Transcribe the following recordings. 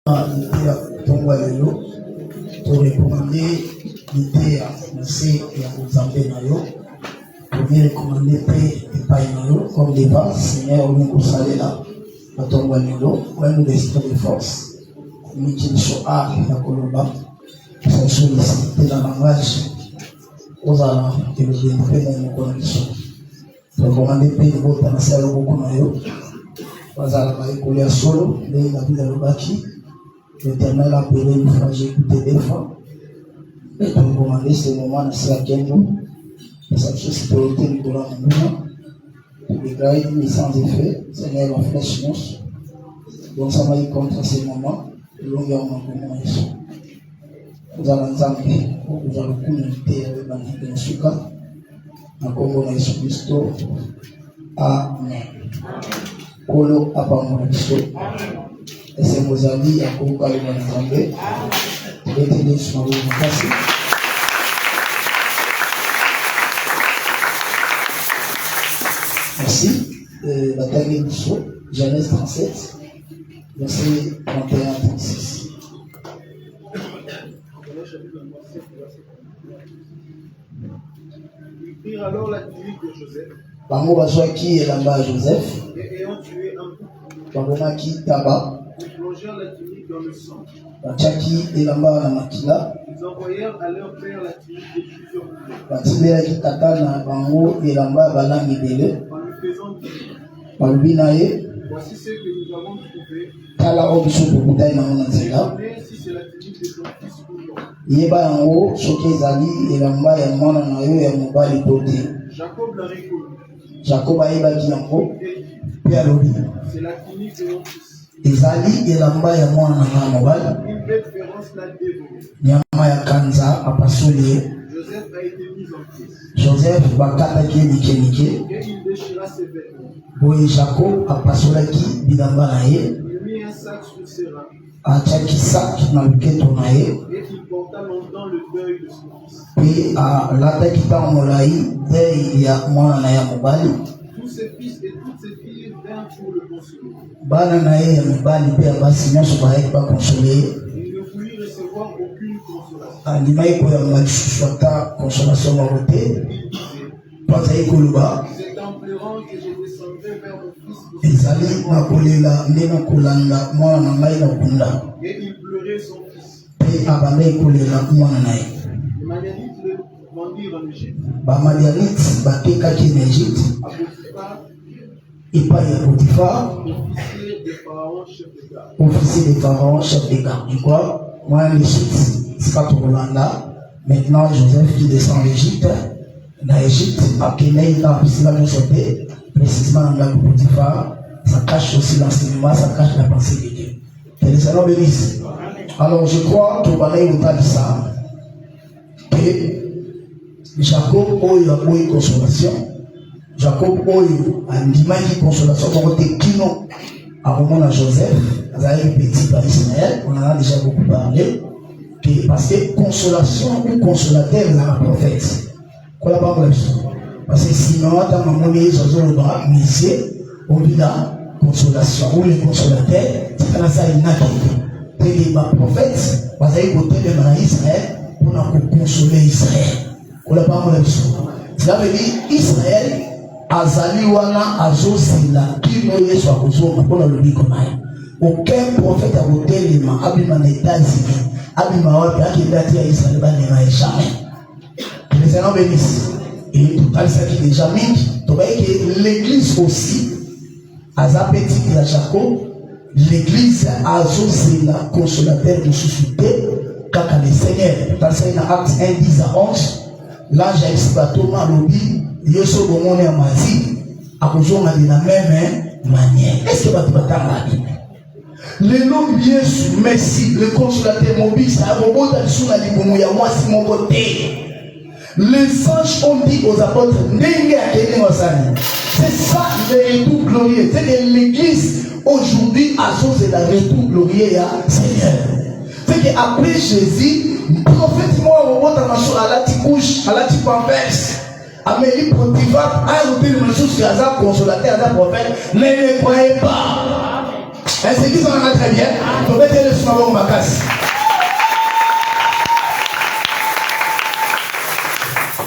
Tongwa lelo to recommander l'idée à merci et à vous emmener na yo pour bien recommander paix et paix na yo comme débat Seigneur nous salela na tongwa lelo ouais nous l'esprit de force nous qui sommes à la Colomba ça sollicite la langage aux ala que nous devons faire dans nos conditions recommander paix de votre ancien beaucoup na yo bazala ba école solo les la vie de l'obaki. L'Éternel a appelé une fois, j'ai écouté 2 fois. Et pour recommander ce moment, c'est à Kendo. Et cette chose pour le thème de la mouvement. Les gars, ils sont sans effet. Seigneur, on flèche nous. Donc, ça va y contre ce moment. L'on y a un moment. Nous allons ensemble. Nous allons communiquer avec la Suka. En Congo, Jésus Christ. Amen. Kolo Apamonisho. Et c'est vos amis à Kouka le Manzambe. Retenez sur ma vocation. Merci. La dernière mission, Genèse 37, verset 31-36. Ils prirent alors la tunique de Joseph. Bango bazwa qui est là-bas Joseph. Et ayant tué un couple. Bango qui tabac. Ils plongèrent la tunique dans le sang. Ils envoyèrent à leur père la tunique de plusieurs couleurs. En lui faisant dire, voici ce que nous avons trouvé. Donnez si c'est la tunique de ton fils ou non. Jacob l'a reconnu. C'est la tunique de mon fils. Ezali elamba ya mwana na mobali nyama ya kanza apasoli Joseph a été mis en prise. Joseph bakata ki nike Et il déchira ses vêtements. Boye Jacob apasolaki bilamba na ye Il mit un sac sur ses reins. atiaki sac na luketo na ye Et il porta longtemps le deuil de son fils. pe alataki ntango molai dei ya mwana na ya mobali. Tous ses fils et toutes ses filles vinrent pour le consoler. Bana na ye ya mibali mpe ya basi nyonso bayaki bakonsole ye. Il ne voulut recevoir aucune consolation. Andimaki koyamba lisusu ata consolation moko te po azali koloba C'est en pleurant que je descendrai vers mon fils. ezali na kolela nde na kolanda mwana na ngai na kunda. Et il pleurait son fils. Mpe abandaki kolela mwana na ye. Les Madianites le vendirent en Égypte. Bamadianite batekaki na Egypte À Potiphar, epai ya Potifar, officier de Pharaon, chef de garde. officier de Pharaon, chef de garde. Du quoi, mwana l'Égypte, c'est pas Rolanda. Maintenant, Joseph qui descend en Égypte, dans l'Égypte, akendaki na bisika nyonso te, précisément dans le Potifar, ça cache aussi l'enseignement, ça cache la pensée de Dieu. Que le Seigneur bénisse. Alors, je crois que Balaï nous a dit ça. Que Jacob oyo aboyi consolation. Jacob oyo andimaki consolation pour te kino à Joseph, azali petit par Israël, on en a déjà beaucoup parlé. Que parce que consolation ou consolateur est la prophète. Quoi la parole? Parce que sinon, dans ma monnaie, ils ont le bras, mais on dit la consolation ou le consolateur, c'est quand ça il n'a pas été. Et ma prophète, parce qu'il côté de Israël pour nous consoler Israël. Quoi la parole? Cela veut dire Israël, azali wana azosila kino Yesu akozonga pour le bikonaï. Aucun prophète a voté les mains, abima na États-Unis, abima wapi akibati ya Israël banema jamais. Que le Seigneur bénisse. Et tout à l'heure qui déjà mis, tu vois que l'église aussi, à Zapétique de Jacob, l'église a associé la consolateur de suscité, car le Seigneur, dans Acte 1, 10 à 11, l'ange a expliqué à l'objet, Yoso Bomone a mati, à cause de la même manière. Est-ce que tu vas te battre la Bible? Le nom Yesu, merci, le consolateur mobile, ça a robot dans le sous la liboumou, ya moi si mon côté. Les anges ont dit aux apôtres, c'est ça le retour glorieux. C'est que l'église aujourd'hui associe le retour glorieux à Seigneur. C'est qu'après Jésus, le prophète moi au moment à la couche, à la pampers, Amélie Potiphar a ajouté une chose qui a consolateur, à la prophète, ne les croyez pas. Est-ce qu'ils en ont très bien? Vous mettez le soin au macasse.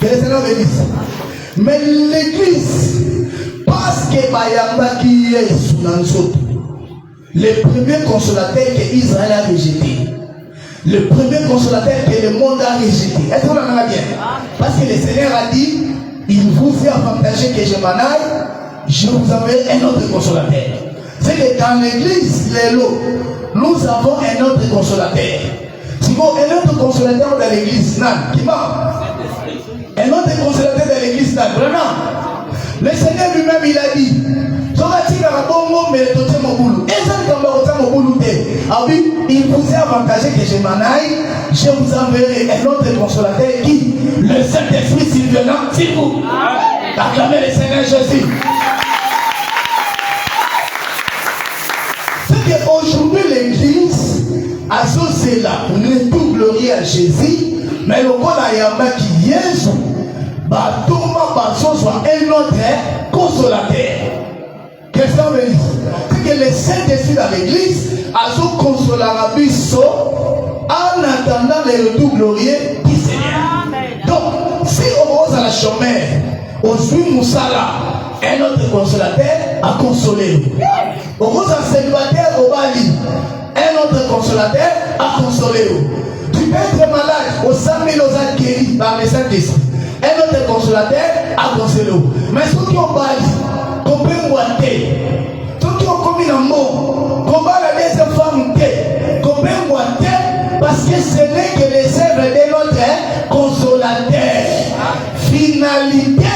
Que le Seigneur bénisse. Mais l'église, parce que Bayamba qui est sous Nansoto, le premier consolateur que Israël a rejeté, le premier consolateur que le monde a rejeté. Est-ce qu'on en a bien? Parce que le Seigneur a dit, il vous est avantagé que je m'en aille, je vous enverrai un autre consolateur. C'est que dans l'église, nous avons un autre consolateur. Si vous un autre consolateur dans l'église, qui m'a un autre consolateur de l'église, vraiment. Le Seigneur lui-même, il a dit, il vous est avantagé que je m'en aille, je vous enverrai un autre consolateur qui, le Saint-Esprit s'il viendra, c'est vous. Acclamez le Seigneur Jésus. C'est qu'aujourd'hui l'église a saucé là pour ne tout glorier à Jésus, mais le corps d'Ayamba qui est Jésus, soit un autre consolateur. Qu'est-ce qu'on veut dire? C'est que le Saint-Esprit dans l'église a son consolateur en attendant le retour glorieux du Seigneur. Donc, si on rose à la chômeur, on suit Moussala, un autre consolateur a consolé. On rose à célibataire au Bali, un autre consolateur a consolé. Tu peux être malade, au 100 000 aux guéris par le Saint-Esprit. Un autre consolateur a consolé. Mais ceux qui ont Bali, comprennent-moi, ceux qui ont commis un mot, combat la deuxième femme, comprennent-moi, parce que ce n'est que les œuvres de notre consolateur. Finalité,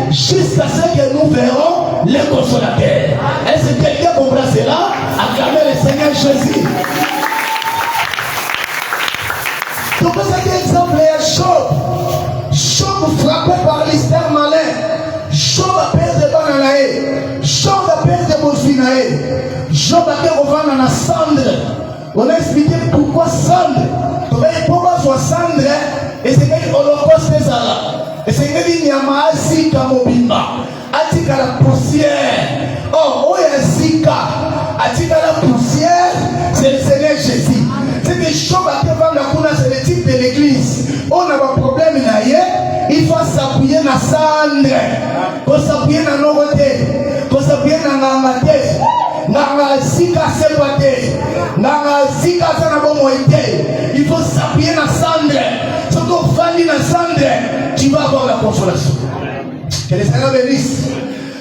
jusqu'à ce que nous verrons le consolateur. Est-ce que quelqu'un comprend cela? Acclamez le Seigneur Jésus. Donc, cet exemple est Job. Job frappé par l'hystère malin. Job a perdu Bananae. Job a perdu Bosvinae. Job a perdu dans la cendre. On a expliqué pourquoi cendre. Pourquoi soit cendre et c'est que l'Holocauste est là. Et c'est que Nyama Zika Mobimba. Atika la poussière. Oh, où est Zika? Atika la poussière, c'est le Seigneur Jésus. C'est des choses à faire la Kuna, c'est le type de l'église. On a un problème il faut s'appuyer dans la cendre. Il faut s'appuyer dans nos côtés. Il faut s'appuyer dans la maté. Dans Zika Sepate. Dans Zika Sanabomoïté. Il faut s'appuyer dans la cendre. Si tu fais dans la cendre, tu vas avoir la consolation. Que le Seigneur bénisse.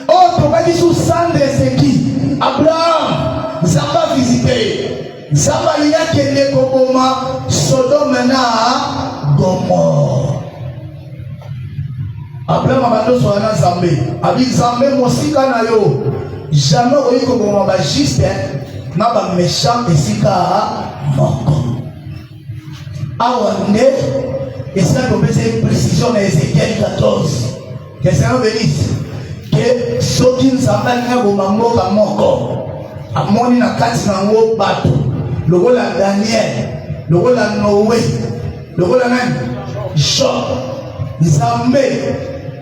Oh, tu vas dire sous cendre, c'est qui? Abraham. Zamba visité. Zamba il y a qui est Gomorrhe. Sodome na Gomorrhe. Abraham abando so na Zambé. Abi Zambé mosika na yo. Jamais oyi ko Gomorrhe ba juste na ba méchant esika moko. Awande et ça peut être une précision dans Ézéchiel 14. Que le Seigneur bénisse. Que ceux qui ne savent pas que moko amoni na kati na ngo bato. Le rôle à Daniel, le rôle à Noé, le rôle à nani? Job. Nzambe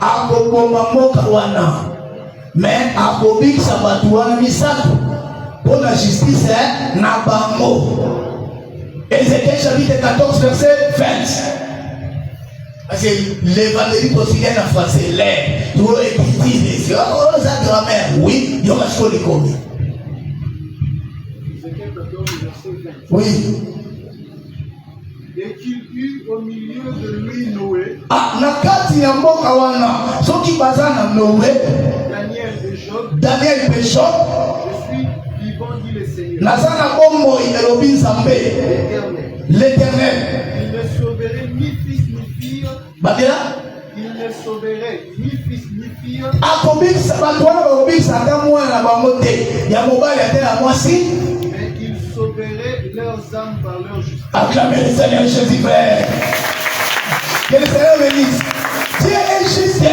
akoboma moka wana. Mais akobik sabatu wana misato. Pour la justice na bango. Ézéchiel chapitre 14 verset 20. Parce que l'évangile quotidien en français, l'air, tout est dit, oh, sa grand-mère, oui, il y aura ce qu'on est commis. Oui. Et qu'il eut au milieu de lui Noé. Ah, nakati ya mboka wana, soki bazana Noé, Daniel et Job. Je suis vivant, dit le Seigneur. Nazana bombo imelobi Nzambe. L'Éternel. Il ne sauverait ni fils ni fille. Babila? Il ne sauverait ni fils ni fille. Akobisa batwana bakobisa ata mwana na bango te. Ya mobali ate na mwasi. Mais il sauverait leurs âmes par leur justice. Acclamez le Seigneur Jésus, frère. Que le Seigneur bénisse. Dieu est juste.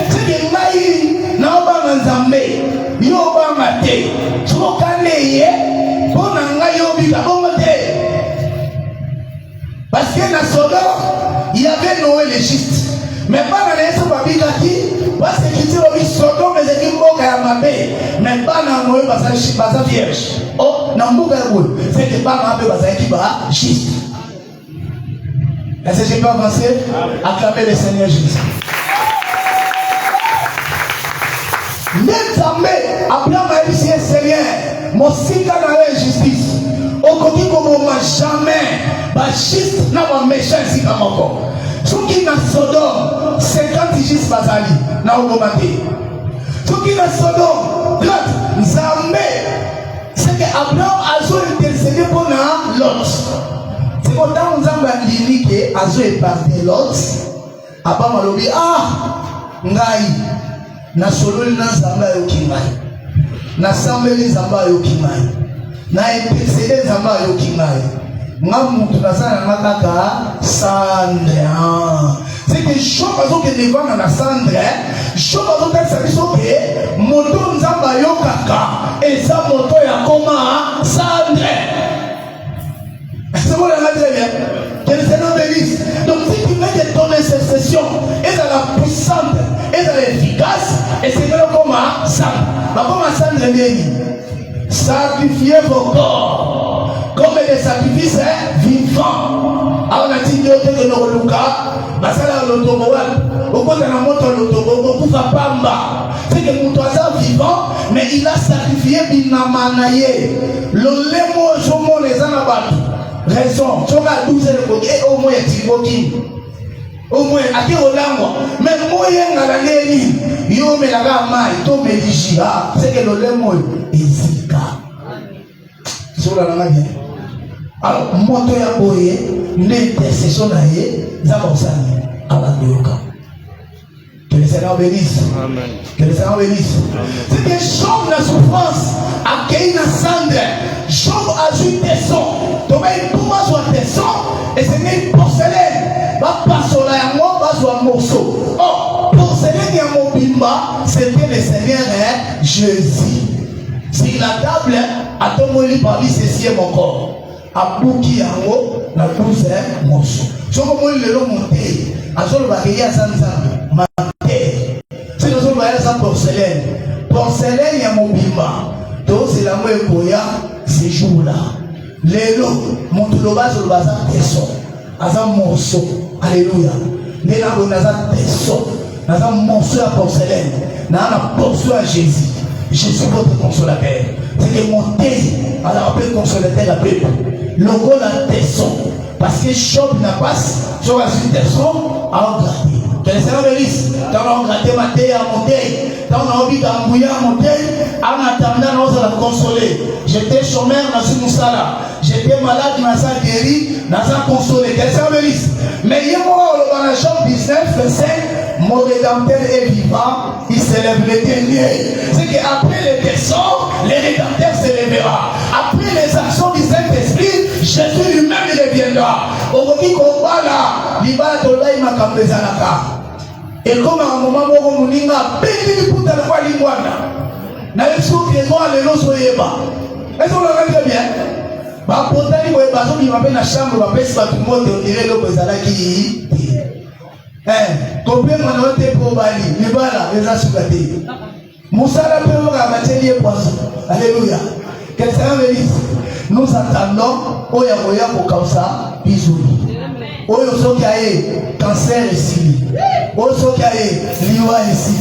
C'est que Maï n'a pas Nzambe. Il n'a pas maté. Tu vas canner. Bon, il n'a pas maté. Parce que dans Sodome, il y avait Noé le juste. Mais pas dans les Babylaki, parce que tu dis Sodome, mais c'est une boca à ma paix. Mais pas dans Noé, parce que je suis pas vierge. Oh, Nambuka Yaboul, c'est que pas ma bébé qui va juste. Est-ce que j'ai pas avancé? Acclamez le Seigneur Jésus. Même jamais, Abraham a dit Seigneur, mon sika n'a injustice. Au côté comme moi jamais, bah juste n'a pas méchant sika moko. Ce qui n'a Sodome, 50 juste bazali, n'a pas augmenté. Ce qui n'a Sodome, l'autre, Zambé, c'est que Abraham a joué intercédé pour l'autre. C'est quand on a dit que Azo est parti l'autre, Abraham a dit ngai na sololi na Zamba yokingai, na sambeli Zamba yokingai, na intercédé Zamba yokingai. Ngamutu na sana nakaka Sandre. C'est que chaque fois que nous avons na Sandre, chaque fois que ça biso que moto Nzamba yokaka et ça moto ya koma Sandre. C'est bon la très bien. Que le Seigneur bénisse. Donc si tu mets de ton intercession, et dans la puissante, et dans efficace, et c'est comme ça. Mais comme ça, sacrifiez vos corps comme des sacrifices vivants. Alors on a dit que nous luka, basala l'automobile, au côté de la moto l'automobile, pour faire pamba. C'est que mon toisa vivant, mais il a sacrifié binamanaye. Le lemo jomo les anabat. Raison, tu as 12 et au moins Tiboki. Au moins, à qui au langue, mais moyen à la neni, yo me la gamme, to me digira, c'est que le lemo est zika. Sur la langue. Alors, moto ya boye, l'intercession naie, zabosani, à la doyoka. Que le Seigneur bénisse. Amen. Que le Seigneur bénisse. C'est que Job la souffrance, accueilli na cendre, Job a joué des sons. Donc, il peut jouer des sons, et c'est une porcelaine. Va pas sur la yango, va jouer un morceau. Oh, porcelaine et mon bimba, c'était le Seigneur Jésus. Si la table, à ton moli parmi ceci est mon corps. À bouki yango, la 12 morceaux. Je vais le monter. À ce moment-là, il y a Zanzan. C'est le jour où ça porcelaine. Porcelaine, il y a mon bimba. Donc, c'est la moelle boya, ces jours-là. Les lots, mon touloba sur le bazar, des sons. Azan morceau. Alléluia. Les là, on a des sons. Azan morceau à porcelaine. N'a morceau à Jésus. Jésus, votre consolateur. C'est de monter à la paix consolateur la paix. Le gros là, des sons. Parce que Job n'a pas, sur la suite des sons, à regarder. Que le Seigneur bénisse. Quand on a gratté ma terre à monter, quand on a envie d'embrouiller à monter, en attendant, on va la consoler. J'étais chômeur dans ce moussala. J'étais malade, dans sa guéri, dans sa consolé. Que le Seigneur bénisse. Mais il y a dans la Job 19, verset 5, mon rédempteur est vivant, il s'élève l'éternel. C'est qu'après les décors, les rédempteurs s'élèvera. Après les actions du Saint-Esprit, Jésus lui-même il reviendra. Au qui combat là, il va te là, il m'a campé à la carte. Et comme à un moment où on a béni pour ta foi, il m'a dit, n'a pas su que moi, les lois soient bas. Est-ce qu'on l'a très bien? Bah, pour ta vie, il m'a fait la chambre, il m'a fait ça, tout le monde, on dirait l'eau, qui. Combien mon nom est pour Bali, mais voilà, les assouvadés. Moussala peut avoir matière poisson. Alléluia. Quel Seigneur bénisse. Nous attendons, Oya Oya pour Kausa, bisous. Oyo Sokaye, cancer ici. Oyo Sokaye, liwa ici.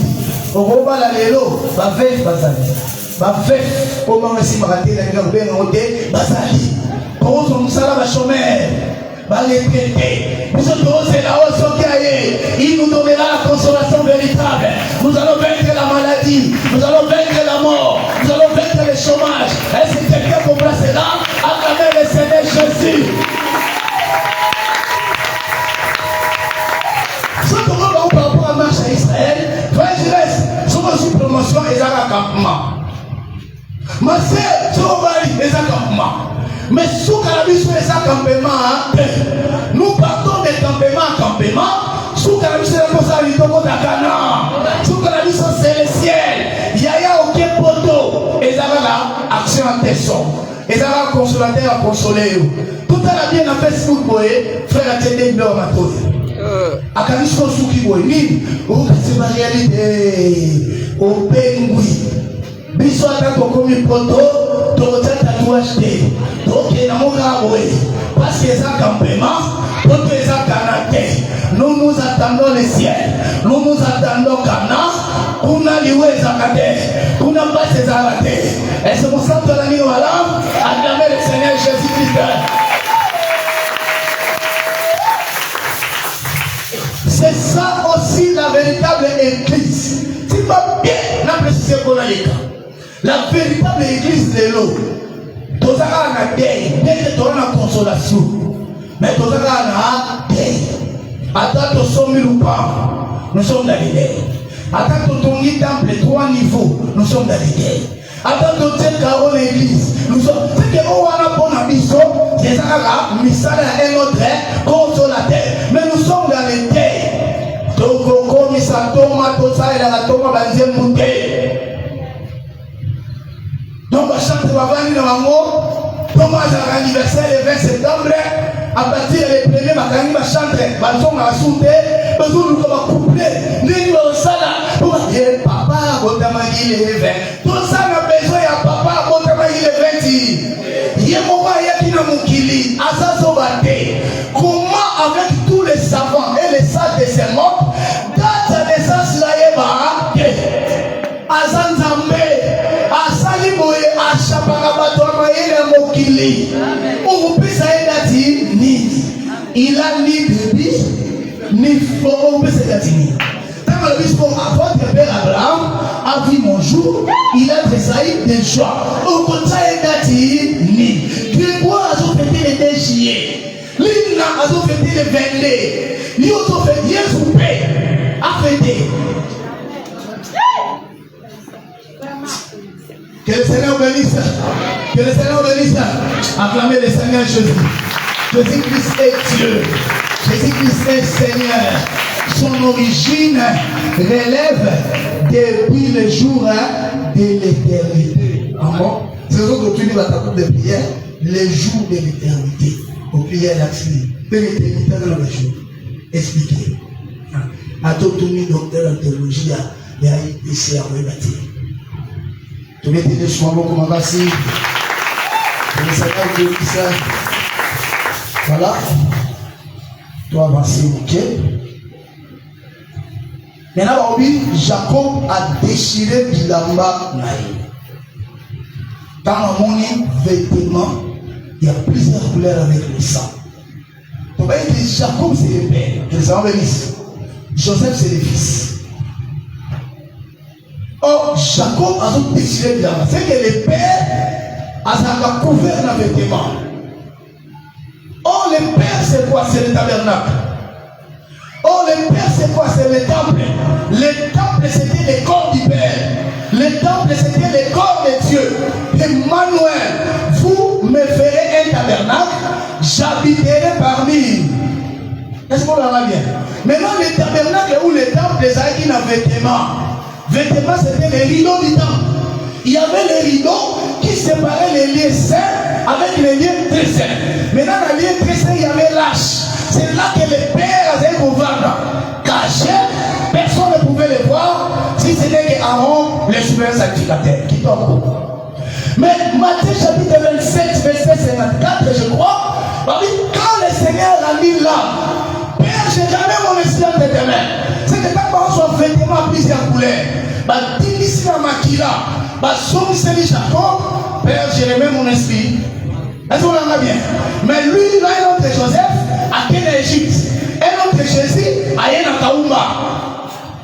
Oroba la lelo, va faire Bazali. Va faire, au moment où si maraté, la gueule bien notée, Bazali. Pour son Moussala va chômer. Va les traiter. Nous sommes là, Oyo Sokaye. Il nous donnera la consolation véritable. Nous allons vaincre la maladie. Nous allons vaincre la mort. Nous allons vaincre le chômage. Est-ce que quelqu'un comprend cela? Acclamez le Seigneur Jésus. Ce que nous avons par rapport à la marche à Israël, frère, je reste. Sur une promotion, ils ont un campement. Ma sœur, sur un mari, ils ont un campement. Mais sous Cannabis, ils ont un campement. Nous partons de campement à campement. Sous Cannabis, ils ont un campement. Sous Cannabis, c'est le ciel. Il y a aucun poteau. Ils ont une action en tesson. Ils ont un consolateur à consoler. Tout à l'heure, bien à Facebook, frère, tu es dans ma tour. Akanisho suki boy nini ukasema reality opengwi biso ata tokomi poto tokotia tatouage te tokenda moka boye parce que eza campement poto eza kana te. Nous nous attendons le ciel, nous nous attendons Cana, kuna liwe ezaka te, kuna base ezaka te. Et c'est pour ça que la nuit voilà, acclamez le Seigneur Jésus-Christ. C'est ça aussi la véritable église. Si pas bien, n'a précisé qu'on a les cas. La véritable église de l'eau. Tous à la deuil, dès que tu as la consolation. Mais tous à la deuil. Attends, nous sommes ou pas. Nous sommes dans les deuils. Attends, tu as temple 3 niveaux. Nous sommes dans les deuils. Attends, tu as carreau l'église. Nous sommes. C'est que on a bon ambition. C'est ça là. Misala un autre consolateur. Mais nous sommes dans les deuils. Toko misa toma tosa ila la toma banze mute. Donc on chante bavani na mango. Toma à l'anniversaire le 20 septembre. À partir du 1er makani ba chante banzo na sunte. Banzo nous comme couplé. Nini ba sala. Pour dire papa botamagi le 20. Tout ça na besoin ya papa botamagi le 20. Yemoba yakina mukili azazo bate. Comment avec tous les savants et les sages de ces mondes dans sa naissance là yeba azanzambe asali boye ashapaka bato amayele mokili ukupisa edati nini il a ni bébé ni faux ukupisa edati nini tant le bispo votre père Abraham a vu mon jour il a tressailli de joie ukupisa edati nini Grégoire a fêté le 2 juillet Lina a fêté le 22 lui a fêté Jésus Père a fêté. Que le Seigneur bénisse. Que le Seigneur bénisse. Acclamez le Seigneur Jésus. Jésus-Christ est Dieu. Jésus-Christ est Seigneur. Son origine relève depuis le jour de l'éternité. Amen. C'est ce que tu dis dans ta coupe de prière. Les jours de l'éternité. Au prière d'accès. De l'éternité dans le jour. Expliquez. À tout le docteur en théologie, il y a IPC à rebâtir. Tu mettez des choix comme on va essayer. Le Seigneur Dieu qui ça. Voilà. Tu avances, ok. Maintenant, Jacob a déchiré Bilamba Naïm. Dans mon vêtement, il y a plusieurs couleurs avec le sang. Tu vas dire Jacob c'est le père. Que le Seigneur bénisse. Joseph c'est le fils. Or, Jacob a tout déchiré Bilamba. C'est que le père a couvert le vêtement. Or, le père c'est quoi? C'est le tabernacle. Or, le père c'est quoi? C'est le temple. Le temple c'était le corps du père. Le temple c'était le corps de Dieu. Emmanuel, vous me ferez un tabernacle, j'habiterai parmi. Est-ce qu'on en a bien? Maintenant, le tabernacle ou le temple, les a qui n'ont vêtements. Vêtements, c'était les rideaux du temple. Il y avait les rideaux qui séparaient les lieux saints avec les lieux très saints. Maintenant, dans les lieux très saints, il y avait l'arche. C'est là que les pères avaient couvert. Caché, personne ne pouvait les voir si ce n'est qu'Aaron, le souverain sacrificateur, qui tombe. Mais Matthieu chapitre 27, verset 54, je crois, quand le Seigneur a mis là, Père, je n'ai jamais mon esprit entre tes mains. C'est que quand on soit vêtement à plusieurs couleurs, dis-ici la maquilla, somme celui Jacob, Père, je remets mon esprit. Est-ce qu'on en a bien? Mais lui, là, un autre Joseph, à quelle Égypte? Un autre Jésus, à Yenakaoumba.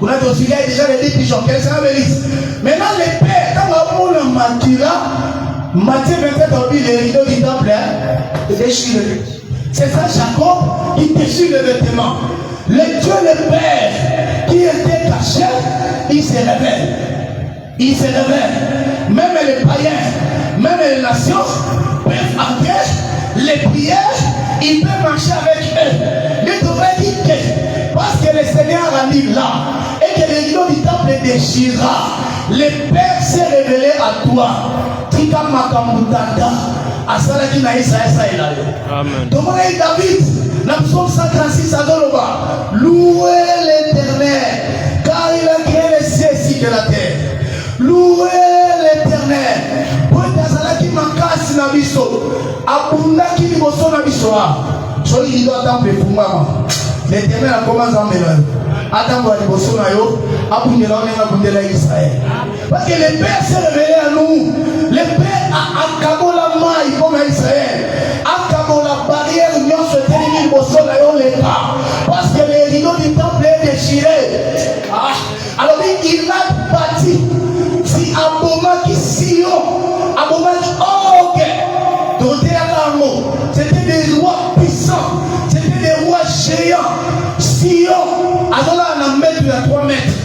Vous avez aussi déjà les 10 pigeons, quel sera bénisse. Maintenant, les pères, quand on a le maquilla, Matthieu 27, on dit les rideaux du temple, déchire. C'est ça, Jacob, qui déchire le vêtement. Le Dieu, le Père, qui était caché, il se révèle. Il se révèle. Même les païens, même les nations peuvent entrer les prières, ils peuvent marcher avec eux. Il devrait dire que, parce que le Seigneur a mis là, et que les rideaux du temple déchira, le Père s'est révélé à toi. Tika makamutanda. Asalaki na Isaïe ça. Amen. Donc David, dans le psaume 136 à Doloba, louez l'Éternel, car il a créé les cieux et de la terre. Louez l'Éternel. biso abundaki liboso na biso soki lido atambo efungwama l'Éternel commence à mélanger atambo ya liboso na yo abundela onenga abundela Israël parce que le Père s'est révélé à nous. Le Père a akabola mai comme Israël akabola barrière nyonso etelemi liboso na yo leka parce que le rideau du temple est déchiré. Alors il a bâti si abomaki Sion abomaki ok c'était des rois puissants, c'était des rois géants. Sion azola na mètre à 3 mètres.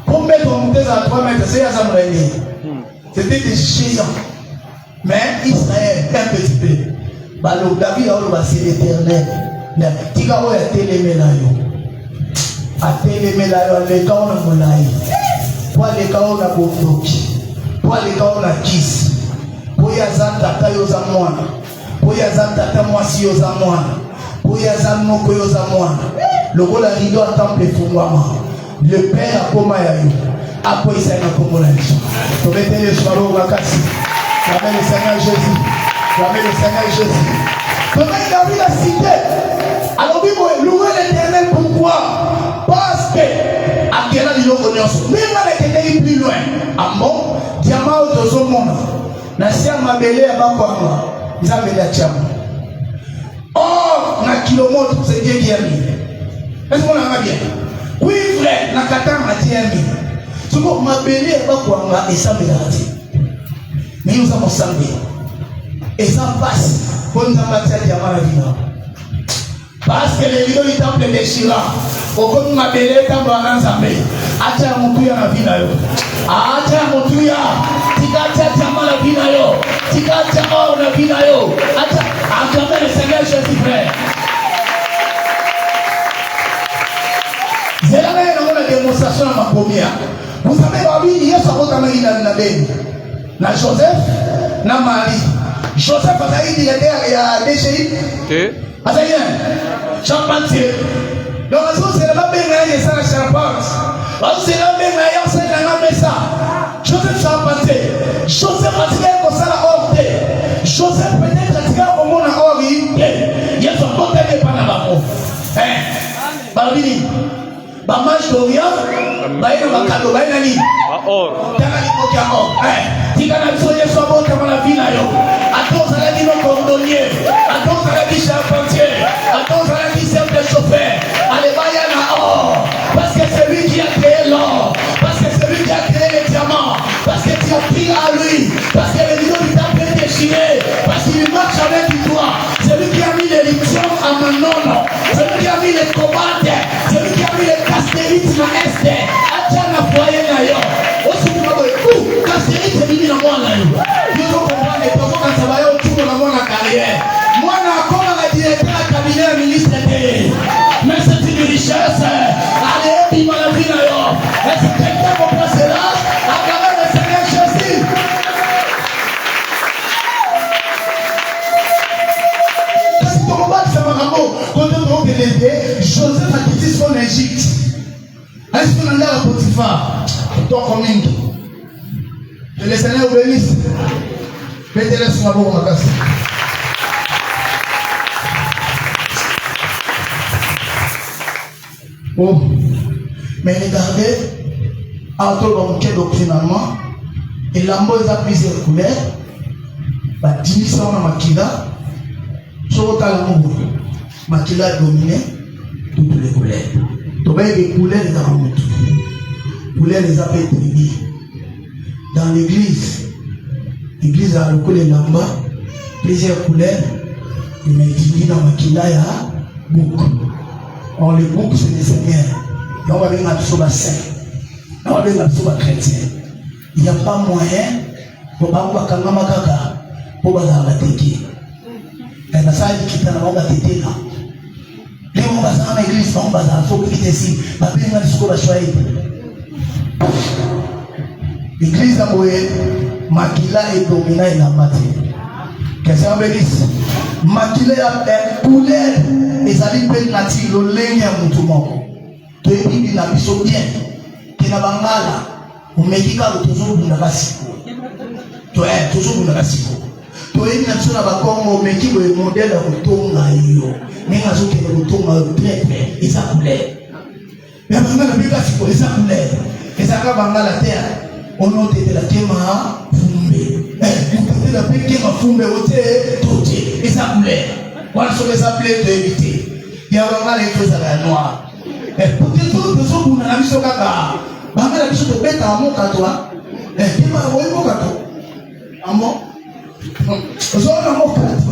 Pour mettre en montagne à 3 mètres, c'est Azamrani. C'était des géants. Mais Israël, un petit peu. Balo David a c'est l'Éternel. Tika o ya telemelayo. A telemelayo le kaona molai. Kwa le kaona bondoki. Kwa le kaona kisi. Poya zanta kayo za mwana. Poya zanta ta mwasi yo za mwana. Poya za moko yo za mwana. Lokola rido a temple fungwama. Le Père a koma ya yo. Apo isa na komola ni. To metele swaro wakasi. Ramène le Seigneur Jésus. Ramène le Seigneur Jésus. Donc David a cité. Alors louez l'Éternel, pourquoi? Parce que à quel âge il a même avec plus loin. Ah bon? Diamant au deux monde. Nasia mabele à Bakwanga. Ils avaient la diamant. Or, na kilomètre, c'est Dieu qui a mis. Est-ce qu'on a bien? Oui, frère, na katama Dieu a mis. Tu vois, mabele à Bakwanga et ça me l'a dit. Mais nous avons samedi. Et ça passe. Pour nous avoir dit diamant la vie. Parce que les vidéos du temple déchirant. Au coup de ma belle, quand on a ensemble, acha mutuya na vida yo. Acha mutuya. Tika acha chama la vida yo. Tika acha or na vida yo. Acha acclamez le Seigneur Jésus frère. C'est là où la démonstration à ma première. Vous savez, il y a sa route à na belle. Na Joseph, na Marie. Joseph a dit il a déchiré. Attention, charpentier. Donc, c'est la même chose, c'est la charpente. C'est la même chose, c'est la même chose. Joseph charpentier. Joseph a tiré comme ça la ordre. Joseph peut-être a tiré au monde à ordre. Il y a son côté de Panama. Balbini. Bamage d'Orient. Baïna Bakado. Baïna Ni. Or. Tangali Kokia Or. Tika na soye so bon comme la vie na yo. Attends à la vie nos cordonniers. Attends à la vie charpentier. Attends à la vie chef de chauffeur. Allez vaya na or. Parce que c'est lui qui a créé l'or. Parce que c'est lui qui a créé les diamants. Parce que tu as pris à lui. Parce que les lions du temple est déchiré. Parce qu'il marche avec toi. C'est lui qui a mis les lions à Manon. C'est lui qui a mis les combattes. C'est lui qui a mis les castérites à Esther. Atchana foyer na yo. Aussi tu vas voir. Castérite c'est lui dans moi là. Nous comprenons les personnes quand ça va y autour de mon carrière. Moi na comme la directeur à cabinet ministre de. Mais c'est une richesse. Allez, dis moi la vie là yo. Est-ce que quelqu'un comprend cela? À travers le Seigneur Jésus. Si ton combat c'est Marambo, quand on veut l'aider, Joseph a quitté son Égypte. Est-ce qu'on a la Potiphar? Toi comme une. Que le Seigneur vous bénisse. Mettez-le sur la boue ma casse. Oh. Mais regardez, entre les doctrinalement, et l'ambo a plusieurs couleurs. La division de Makila, sur le talamour, Makila a dominé toutes les couleurs. Donc, les couleurs les a les couleurs les a fait trier. Dans l'église a le couleur lamba, plusieurs couleurs, mais il dans Makila ya bouc. On les bouc c'est les seigneurs. Et on va venir à tout saint. On va venir à tout chrétien. Il n'y a pas moyen pour pas que maman kaka pour pas la tête. Et la salle qui t'a la tête là. Les gens dans l'église on va dans faut que tu ici. Pas venir à tout la choisir. L'église a moué, Makila est dominée dans la matière. Qu'est-ce qu'on veut dire? Makila a couleur, les alliés peuvent natir le lien à mon tourment. Tu es dit la biso bien, qui n'a pas mal, ou médical toujours dans la cible. Tu es toujours dans la cible. toyebi na biso na bakongo meki boye modele ya kotonga yo ndenge azokende kotonga traître eza couleur me bangala bika siko eza couleur ezalaka bangala te onotetela kema fumbe otetela mpe kema fumbe ote tote eza couleur wana soki eza ble toyebi te ya bangala eto ezala ya noir peut-être tozobunda na biso kaka bangala biso tobetaka mokato kema oyi mokato amo ozona mokato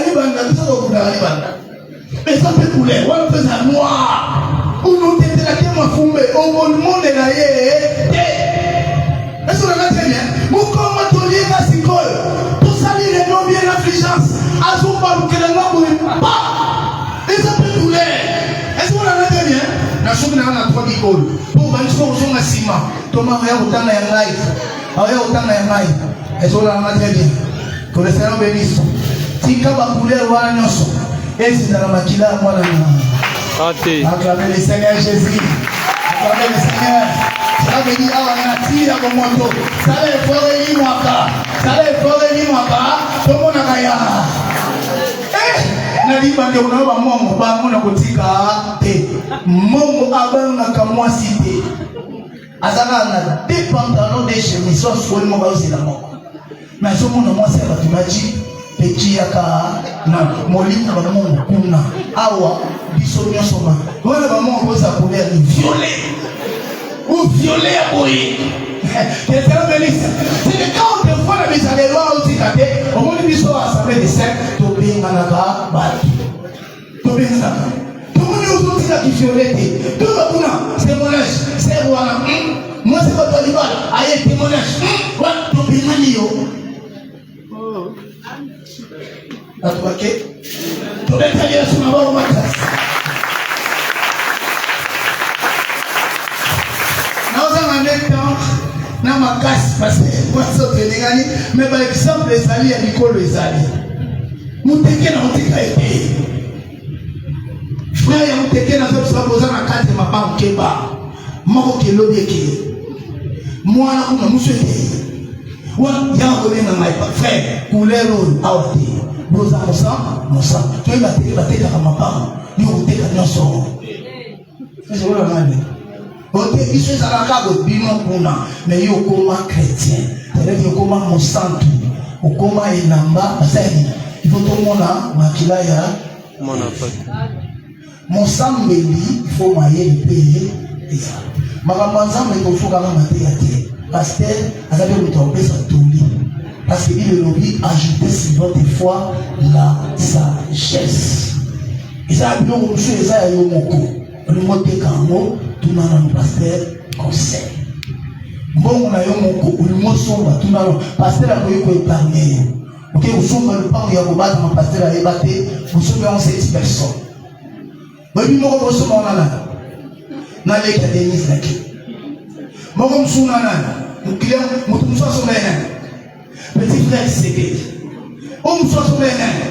libanda biso tobundaka libanda eza mpe couleur wana mpe eza noir unotetela kema fumbe okomonela ye te eso nanga très bien mokoma tolieka sikoyo tosali réunion bien affligence azobalukelenga boye pa eza mpe couleur eso nanga très bien na soki nanga na trois kikolo po bandi soki ozonga nsima toma oya kotanga ya ngai oya kotanga ya ngai eso nanga très bien que le Seigneur bénisse tika bacouleur wana nyonso ezala makila ya mwana na acclamez le Seigneur Jésus. Acclamez le Seigneur. Ça veut dire awa na tira ko moto. Ça le fore ni mwaka. Ça le fore ni mwaka. Tomo na kaya. Na libande ona ba mongo ba mona kotika te. Mongo abanga ka mwasi te. Azaka na deux pantalons de chemise so so mo ba osila moko. Mais so mona mwasi ba tumaji petit yaka na molina ba mongo kuna. Awa biso nyosoma wana bamongo boza couleur violet ou violet à boye c'est très bénisse c'est que quand on te voit la mise à l'éloignement aussi kate au moins biso assemblée de saints to benga na ba batu to benga to moni aujourd'hui la violet to bakuna c'est monage c'est wana moi c'est pas toi libala aye témoignage wa to benga niyo atubake to beta yesu na ba makasi na makasi parce que moi ça tenengani mais par exemple ezali ya mikolo ezali muteke na muteka ete frère ya muteke na zo saboza na kati mabango keba moko kelobi eke mwana kuna muswete wa ya kolenga ngai frère couleur out boza mosa to eba te bateka mabango ni muteka nyonso c'est voilà nani ote iso ezalaka bobino kuna mais yo okoma chrétien peut-être okoma mosantu okoma elamba basali il faut tomona makila ya mosambeli il faut mayeli mpe eza makambo nzambe ekofukaka mateya te paster azali moto akopesa toli parce que il elobi ajouter sur votre foi la sagesse ezala biloko mosusu eza ya yo moko olingo oteka yango tuna na pasteur conseil mbongo na yo moko olingo somba tuna na pasteur akoyi koepargne yo oke kosomba lupango ya kobata ma pasteur ayeba te bosombi yango 7 personnes boyebi moko bosomba wana na leki ya denise naki moko mosusu na nani mokilien moto mosu asomba ye nani petit frère Tshisekedi o mosu asomba ye nani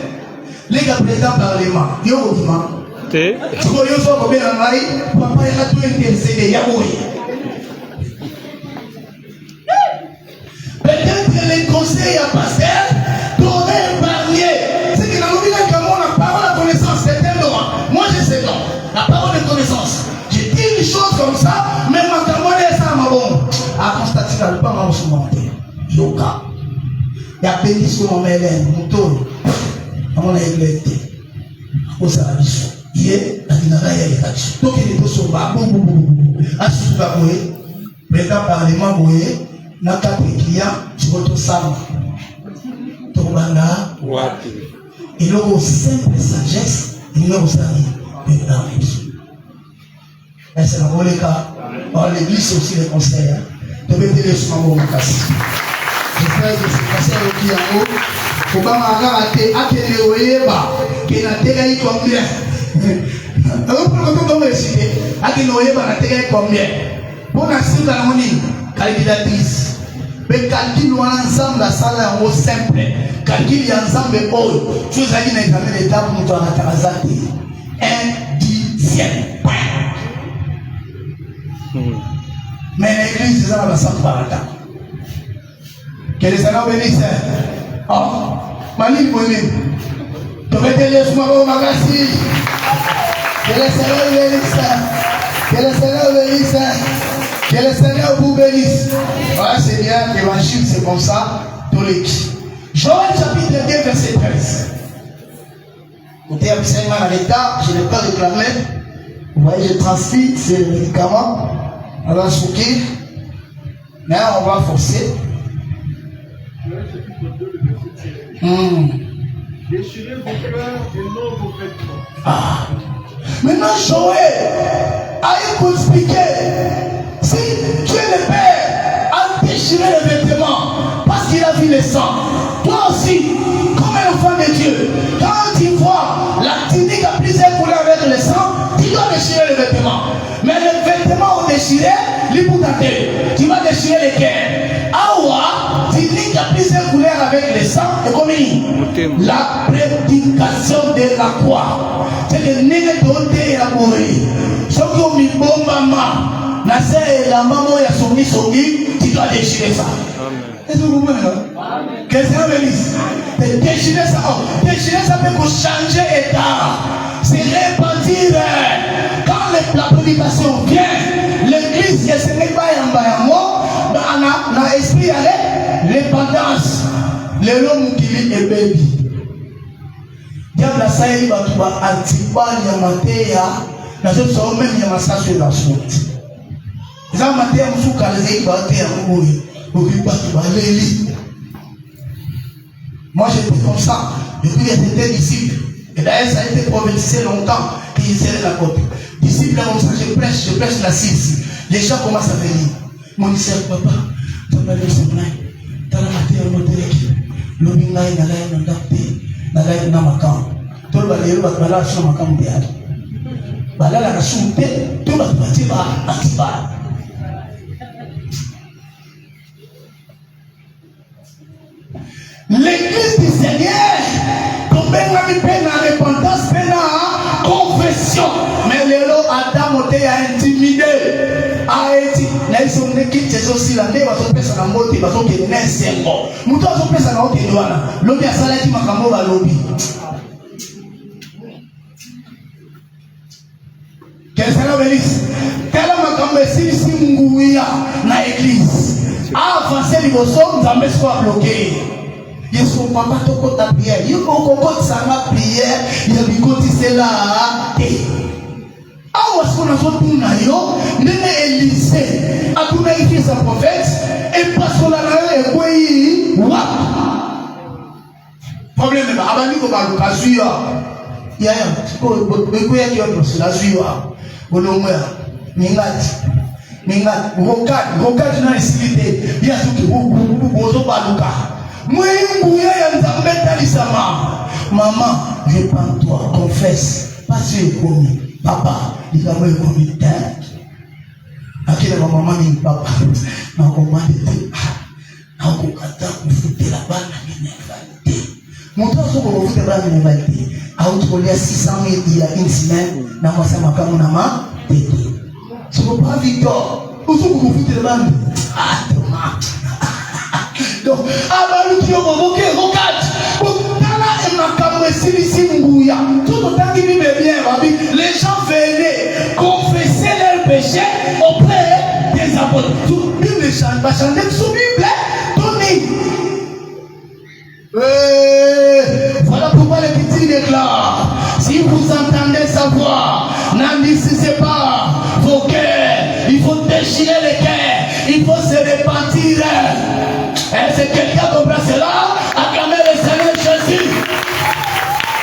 leki ya président parlement yo kokima te siko yo so ko bena ngai papa ya to intercéder ya boye peut-être les conseils à pasteur t'aurais épargné c'est que dans le village comme on a parole de connaissance c'est un droit moi j'ai 7 ans la parole de connaissance j'ai dit une chose comme ça mais ma camarade ça m'a bon à constater que le pas m'a monté yoga ya béni sur mon mélène moto on a église au service ye alinaka ya lekati tokende tosomba asusuka boye président parlement boye na kati client siko tosamba tokobanda wapi eloko simple sagesse elinga kosali président biso ese nakoleka par l'église aussi les conseils tobetele esumango makasi j'espère que c'est oki yango kobanga kaka te akende oyeba ke natekaki combien akende oyeba natekaki combien mpo na sika yango nini calculatrice mpe calcule wana nzambe asala yango simple calcule ya nzambe oyo so ezalaki na examen d'étape moto akataka aza te 1/10 mais na église eza na basantu bakataka Que le Seigneur bénisse. Oh, Mani Bouni. Tu veux te dire, Magasi. Que le Seigneur bénisse. Que le Seigneur bénisse. Que le Seigneur vous bénisse. Voilà, c'est bien, l'évangile, c'est comme ça. Tous les qui. Joël chapitre 2, verset 13. Écoutez, un enseignement à l'état, je ne l'ai pas réclamé. Vous voyez, je transfite, c'est le médicament. On va soukir. Mais on va forcer. Déchirez vos cœurs et non vos vêtements. Ah. Maintenant, Joël a eu expliquer. Si Dieu le Père a déchiré les vêtements parce qu'il a vu le sang, toi aussi, comme un enfant de Dieu, quand tu vois la tunique à plusieurs couleurs avec le sang, tu dois déchirer les vêtements. Mais les vêtements ont déchiré, tu vas déchirer les cœurs. Awa, tunique à plusieurs couleurs avec le sang, et comme la prédication de la croix. C'est que n'est doté à mourir. Ce qui ont mis bon maman. La maman a son tu dois déchirer ça. Est-ce que vous comprenez? Que le Seigneur bénisse. Déchirer ça. Déchirer ça peut changer l'état. C'est répartir. Quand la prédication vient, l'église, ce n'est pas un mot, dans l'esprit, l'épandance. L'homme qui vit est baby. Diable a saisi Batouba, Antipa, Yamatea, dans ce sort même Yamasa sur la soute. Zamatea Moussouka, les ébatés à mourir, au Batouba, Léli. Moi j'étais comme ça, depuis que j'étais disciple. Et d'ailleurs ça a été prophétisé longtemps qu'il serait la copie. Disciple comme ça, je prêche la 6. Les gens commencent à venir. Mon disciple, papa, tu vas aller au Sénat, tu vas aller au Moteleki, l'Obingaï, Nalaï, Nandapé. Nalaï na makam tout le balé va bala sur makam biad bala la soupe tout va partir ba atiba l'église du Seigneur comme on mi peine à repentance peine à confession mais le lo Adam était intimidé a été les sont équipes c'est aussi la ne va se passer na moti va so ke nesengo muto so pesa na oke douana lobi asala ki makambo ba lobi que le Seigneur bénisse kala makambo si nguya na église avancer liboso nzambe soit bloqué yesu papa toko ta prière yo kokoko sanga prière ya bikoti cela awa sona sotuna yo nene Élysée atuna ifie sa prophète et pasola na yo ekweyi wa problème ba abandi ko ba lukazuya ya ko ekweya ki otro la zuya bonomwa mingati rokati na isilite ya suki bozo baluka mwingu ya nzambe talisama maman je prends toi confesse pas sur commis papa il a eu comme une tête akile kwa mama ni papa na komande na kukata kufuta la bana ni validé mtu asoko kufuta bana ni validé au tukolia 600,000 il y a une semaine na kwa sema kama na ma tete soko pas Victor usoko kufuta bana donc abalu qui convoqué regarde tala et makambo esili nguya tout autant qui vivent bien les gens venaient confesser leurs péchés auprès des apôtres tout Bible chante pas chanter sous Bible Tony voilà pourquoi les petits déclarent si vous entendez sa voix n'endurcissez pas vos cœurs il faut déchirer les cœurs il faut se repentir. Est-ce que quelqu'un comprend cela? Acclamez le Seigneur Jésus.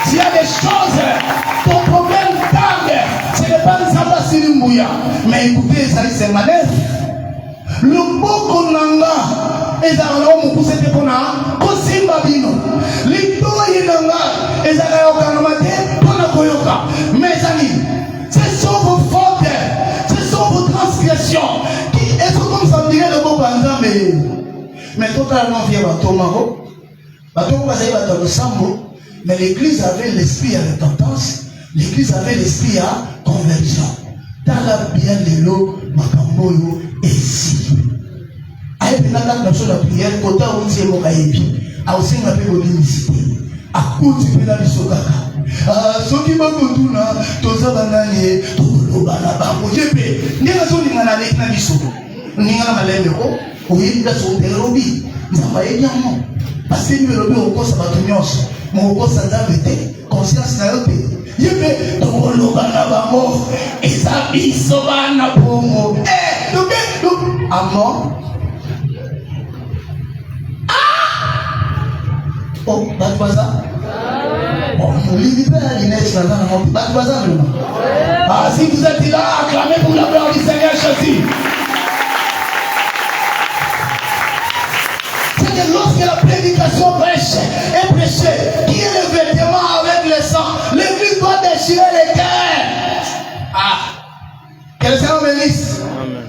S'il y a des choses, ton problème tarde, ce n'est pas un sabbat sur une bouilla. Mais écoutez, ça c'est manœuvre. Le beau konanga, et ça va nous pousser pour nous, kosimba bino. Lito yinanga, et ça va nous kanamate, pour nous koyoka. Mes amis, ce sont vos fautes, ce sont vos transgressions. Est-ce que comme ça dirait le beau banza, mais totalement vient mais l'église avait l'esprit à repentance, l'église avait l'esprit à conversion. Dans la bien de l'eau, Makamboyo est ici. puis dans la nation de la prière, côté où c'est mon caïbi, à aussi ma paix l'unicité. À côté de la mission kaka. Ce qui m'a dit là, tout ça va gagner, tout le bana bambo. J'ai payé. N'y a pas de n'importe quelle na mission. N'y a pas de n'importe quoi. Oui, la sonde est lobby. N'y a pas de n'importe. Parce que le lobby au cours ça va tenir. Mon cours ça va être conscience na yote. J'ai payé. Tout le bana bambo. Et ça biso bana bongo. Donc amour. Oh, Batbaza. Bon, ah, si vous êtes là, acclamez pour la gloire du Seigneur Jésus. C'est que lorsque la prédication est prêchée, qui est le vêtement avec le sang, l'église doit déchirer les cœurs. Ah, que le Seigneur bénisse.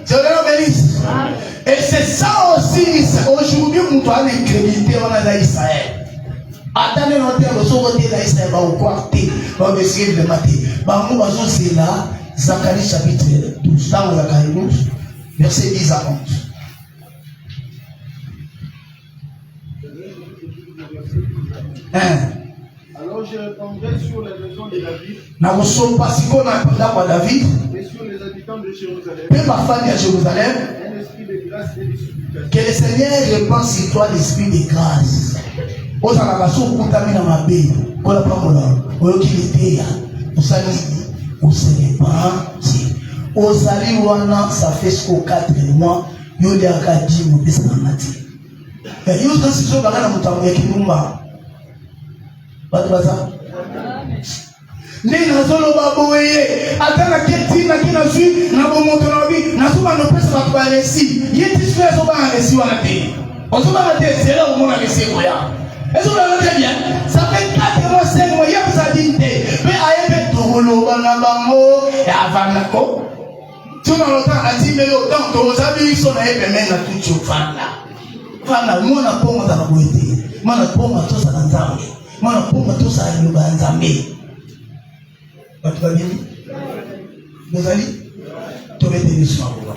Que le Seigneur bénisse. Et c'est ça aussi, aujourd'hui, nous doit l'incrédulité en Israël. Attendez l'auteur de son côté d'Israël, va au quartier, va essayer de mater. Nous allons c'est là, Zacharie chapitre 12, dans Zacharie 12, verset 10 à 11. Alors je répandrai sur la maison de David et sur les habitants de Jérusalem un esprit de grâce et de supplication. Que le Seigneur répand sur toi l'esprit de grâce. Ozala so kutamina mabe kola pamola oyokiliteya osali oselepati ozali wana ça fait jusqu'au 4 mois yoli akadi mopesa mati yo kasi so bakana mutambo ya kilumba bato baza ndenge nazoloba boye ata na ketina kina zwi na bomoto na bi nazuba nopesa bato balesi ye tisu ezoba alesi wana te ozoba na te sera omona leseko ya. Est-ce que vous l'avez très bien? Ça fait 4 mois, 5 mois, il y a besoin d'idée. Mais il y a des tournois, et avant la co. Tu n'as pas le temps à dire, mais autant que vous avez eu son aide, mais maintenant tout le monde là. Moi, on a pas moi dans la beauté. Moi, on a pas moi tous à l'ensemble. Moi, on a pas moi tous à l'ensemble. Tu vas bien? Vous allez? Tu vas bien sur moi.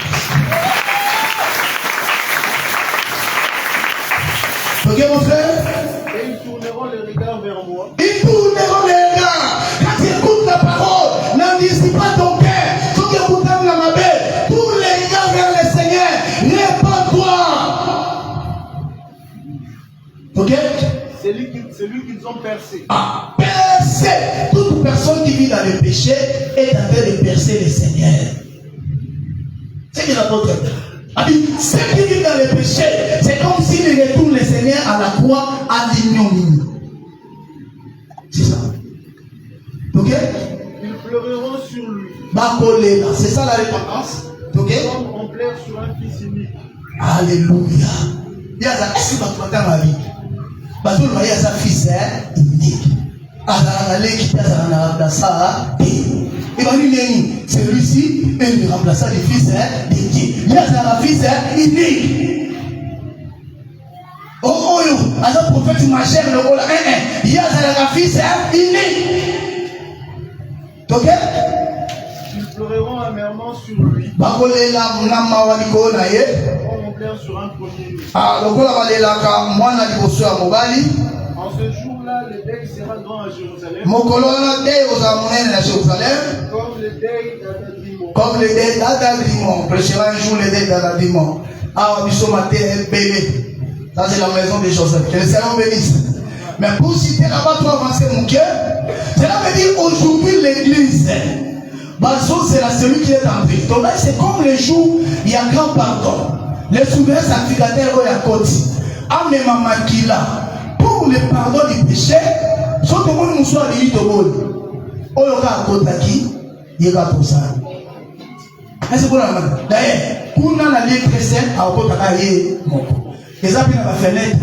Ok, mon frère? Et ils tourneront les regards vers moi. Ils tourneront les regards. Quand tu écoutes la parole, n'endurcis pas ton cœur. Faut que vous t'aimes la mabelle. Tourne les regards vers le Seigneur. Répands-toi. Ok? C'est lui qu'ils ont percé. Ah, percer. Toute personne qui vit dans le péché est en train de percer le Seigneur. C'est que l'apôtre. Ceux qui vivent dans le péché, c'est comme s'ils retournent le Seigneur à la croix à l'ignominie. C'est ça. Ok? Ils pleureront sur lui. C'est ça la repentance. Ok? Comme on pleure sur un fils unique. Alléluia. Est-ce que tu vas dans ma vie? Tu vas dire à fils unique. Et celui-ci est le remplaçant du fils de Dieu. Il y a un fils unique. Oh, un prophète majeur, il y a un fils unique. Ok? Ils pleureront amèrement sur lui. Comme on pleure sur un premier-né. En ce jour-là, le deuil sera grand à Jérusalem. Comme le deuil d'Adadrimon. Comme le deuil d'Adadrimon. Prêchera un jour le deuil d'Adadrimon. Ah, Bissomate est bébé. Ça, c'est la maison de Joseph. Que le Seigneur bénisse. Mais pour citer là-bas, pour avancer mon cœur, cela veut dire aujourd'hui l'église. Basso, c'est celui qui est entré. Donc là, c'est comme le jour, il y a grand pardon. Les souverains sacrificateurs, il y a côté. Ah, mais maman qui là. Pour le pardon du péché, si tout le monde nous soit dit, on a côté il y a pour ça. Est-ce que vous avez d'ailleurs, pour nous, la lettre 7, à côté de les appels à la fenêtre,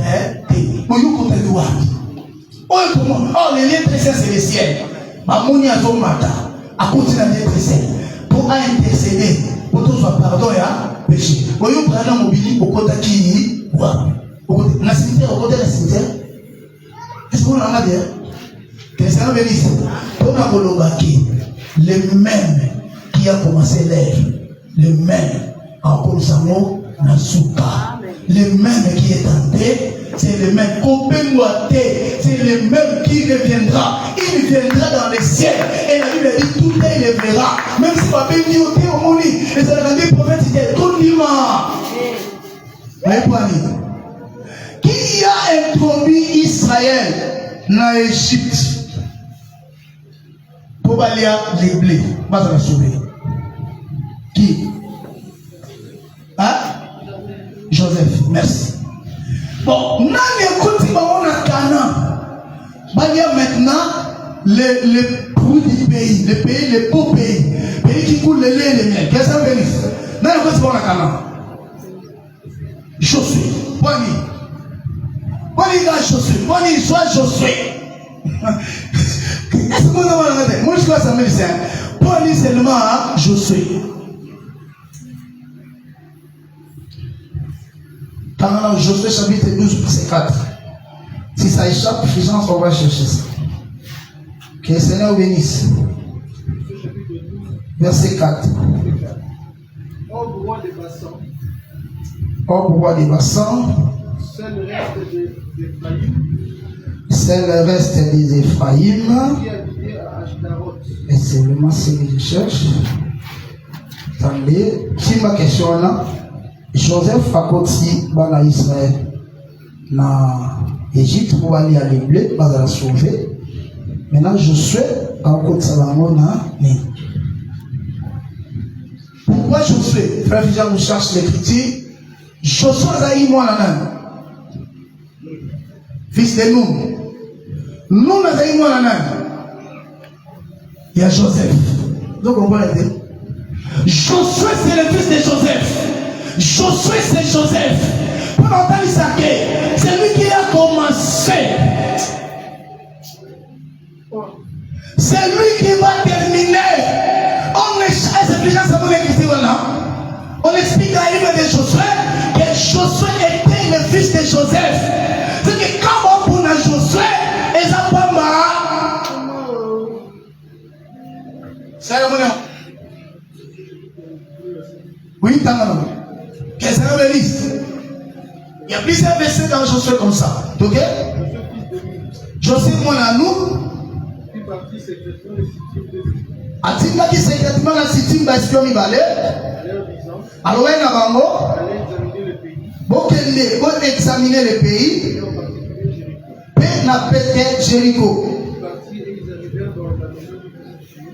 pour nous, côté de oh, les lettres 7, c'est le ciel. Mamoni a son matin, à côté de la lettre 7, pour intercéder, pour tout soit pardon et péché. Vous voyez, prenez un mobilier au côté qui la cimetière, au côté de la cimetière. Est-ce que vous l'avez bien? Que le Seigneur bénisse. Pour la Bolobaki, le même qui a commencé l'ère, le même, encore Samo, Nasuka. Le même qui est tenté, c'est le même. C'est le même qui reviendra. Il viendra dans les cieux. Et la Bible dit tout est, il le verra. Même si papa dit au thé au monde, et ça l'a dit prophète, c'était tout l'humain. Qui a introduit Israël dans l'Égypte pour aller à l'église? Pas de la sauver. Qui? Hein? Joseph, merci. Bon, nous écoutons on a Canaan. Il y a maintenant le fruit du pays, le beau pays, pays qui coule le lait et le miel. Qu'est-ce que ça veut dire? Nous écoutons on a Canaan. Josué, Bonnie. Bonnie dans Josué, Bonnie soit Josué. Est-ce que vous avez moi je crois que ça me dit ça. Bonnie seulement Josué. Dans Josué chapitre 12, verset 4. Si ça échappe, Fulgence, on va chercher ça. Que le Seigneur bénisse. Verset 4. Or, roi des bassins. Or, roi des bassins. Seul reste d'Éphraïm. C'est le reste des Éphraïm. Qui habitait à Ashtaroth. Et c'est vraiment ce que je cherche. Attendez. Si ma question là. Joseph a continué à Israël dans l'Égypte pour aller à l'église, pour la sauver. Maintenant, je suis à côté de Salomon. Pourquoi Josué? Frère Fidja nous cherche l'écriture. Josué a eu moi là. Fils de nous. Nous avons eu moi là. Il y a Joseph. Donc on va l'aider. Josué, c'est le fils de Joseph. Josué, c'est Joseph. Pour entendre ça, c'est lui qui a commencé. C'est lui qui va terminer. On explique à l'île de Josué que Josué était le fils de Joseph. C'est que quand on a Josué, ils n'ont pas marre. C'est le moment. Oui, t'as mal. Que c'est un bénisse. Il y a plusieurs versets dans Josué comme ça. Ok? Josué, mon anou. Atinga qui secrètement la sitim bastion mi balé. Alors, il y a un bon examiner le pays. Puis, n'a pété Jéricho.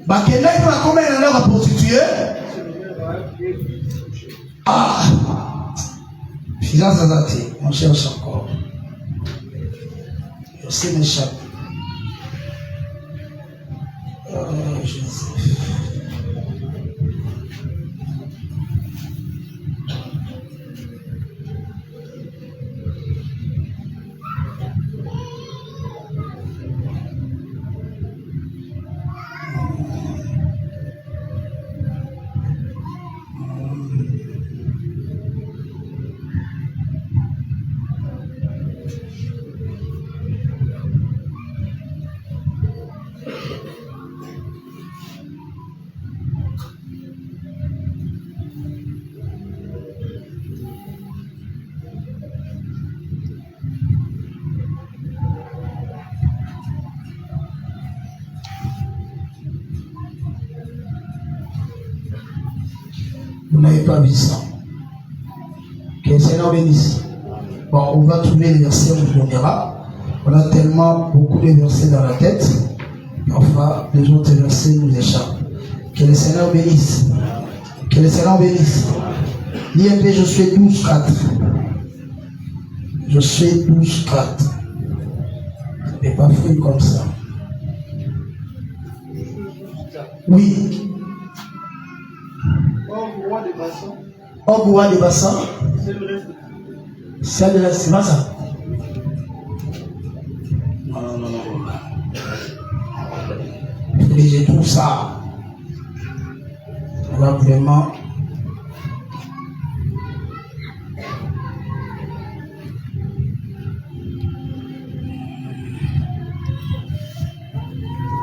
Bah, quel est le combien il y en a prostitué? Ah! Finance à dater, on cherche encore. Je sais m'échapper. Joseph. Vous n'avez pas vu ça. Que le Seigneur bénisse. Bon, on va trouver les versets, on vous donnera. On a tellement beaucoup de versets dans la tête. Enfin, les autres versets nous échappent. Que le Seigneur bénisse. Que le Seigneur bénisse. L'IMP, je suis 12-4. Je suis 12-4. Mais pas fou comme ça. Oui. Or, roi des bassins. C'est le reste. C'est pas ça. Non. Et je trouve ça. On va vraiment.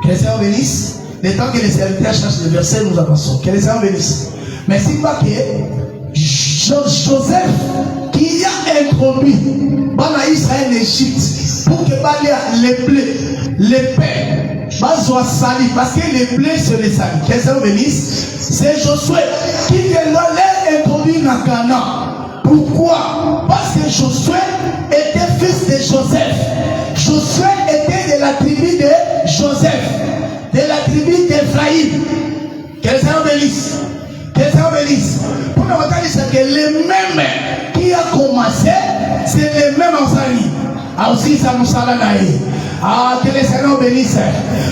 Que les Seigneur bénisse. Le temps que les serviteurs cherchent le verset, nous avançons. Que les Seigneur bénisse. Mais c'est pas que Joseph qui a introduit Bana Israël en Égypte pour que les paix, sali, parce que les plaies se les salit. Qu'est-ce que bénisse? C'est Josué qui vient les introduire dans Canaan. Pourquoi? Parce que Josué était fils de Joseph. Josué était de la tribu de Joseph, de la tribu d'Ephraïm. Qu'est-ce que bénisse? Qu'est-ce que bénisse? Pour nous dire que les mêmes qui a commencé, c'est les mêmes enseignants. Ah aussi ça nous sala naïe. Ah, que le Seigneur bénisse.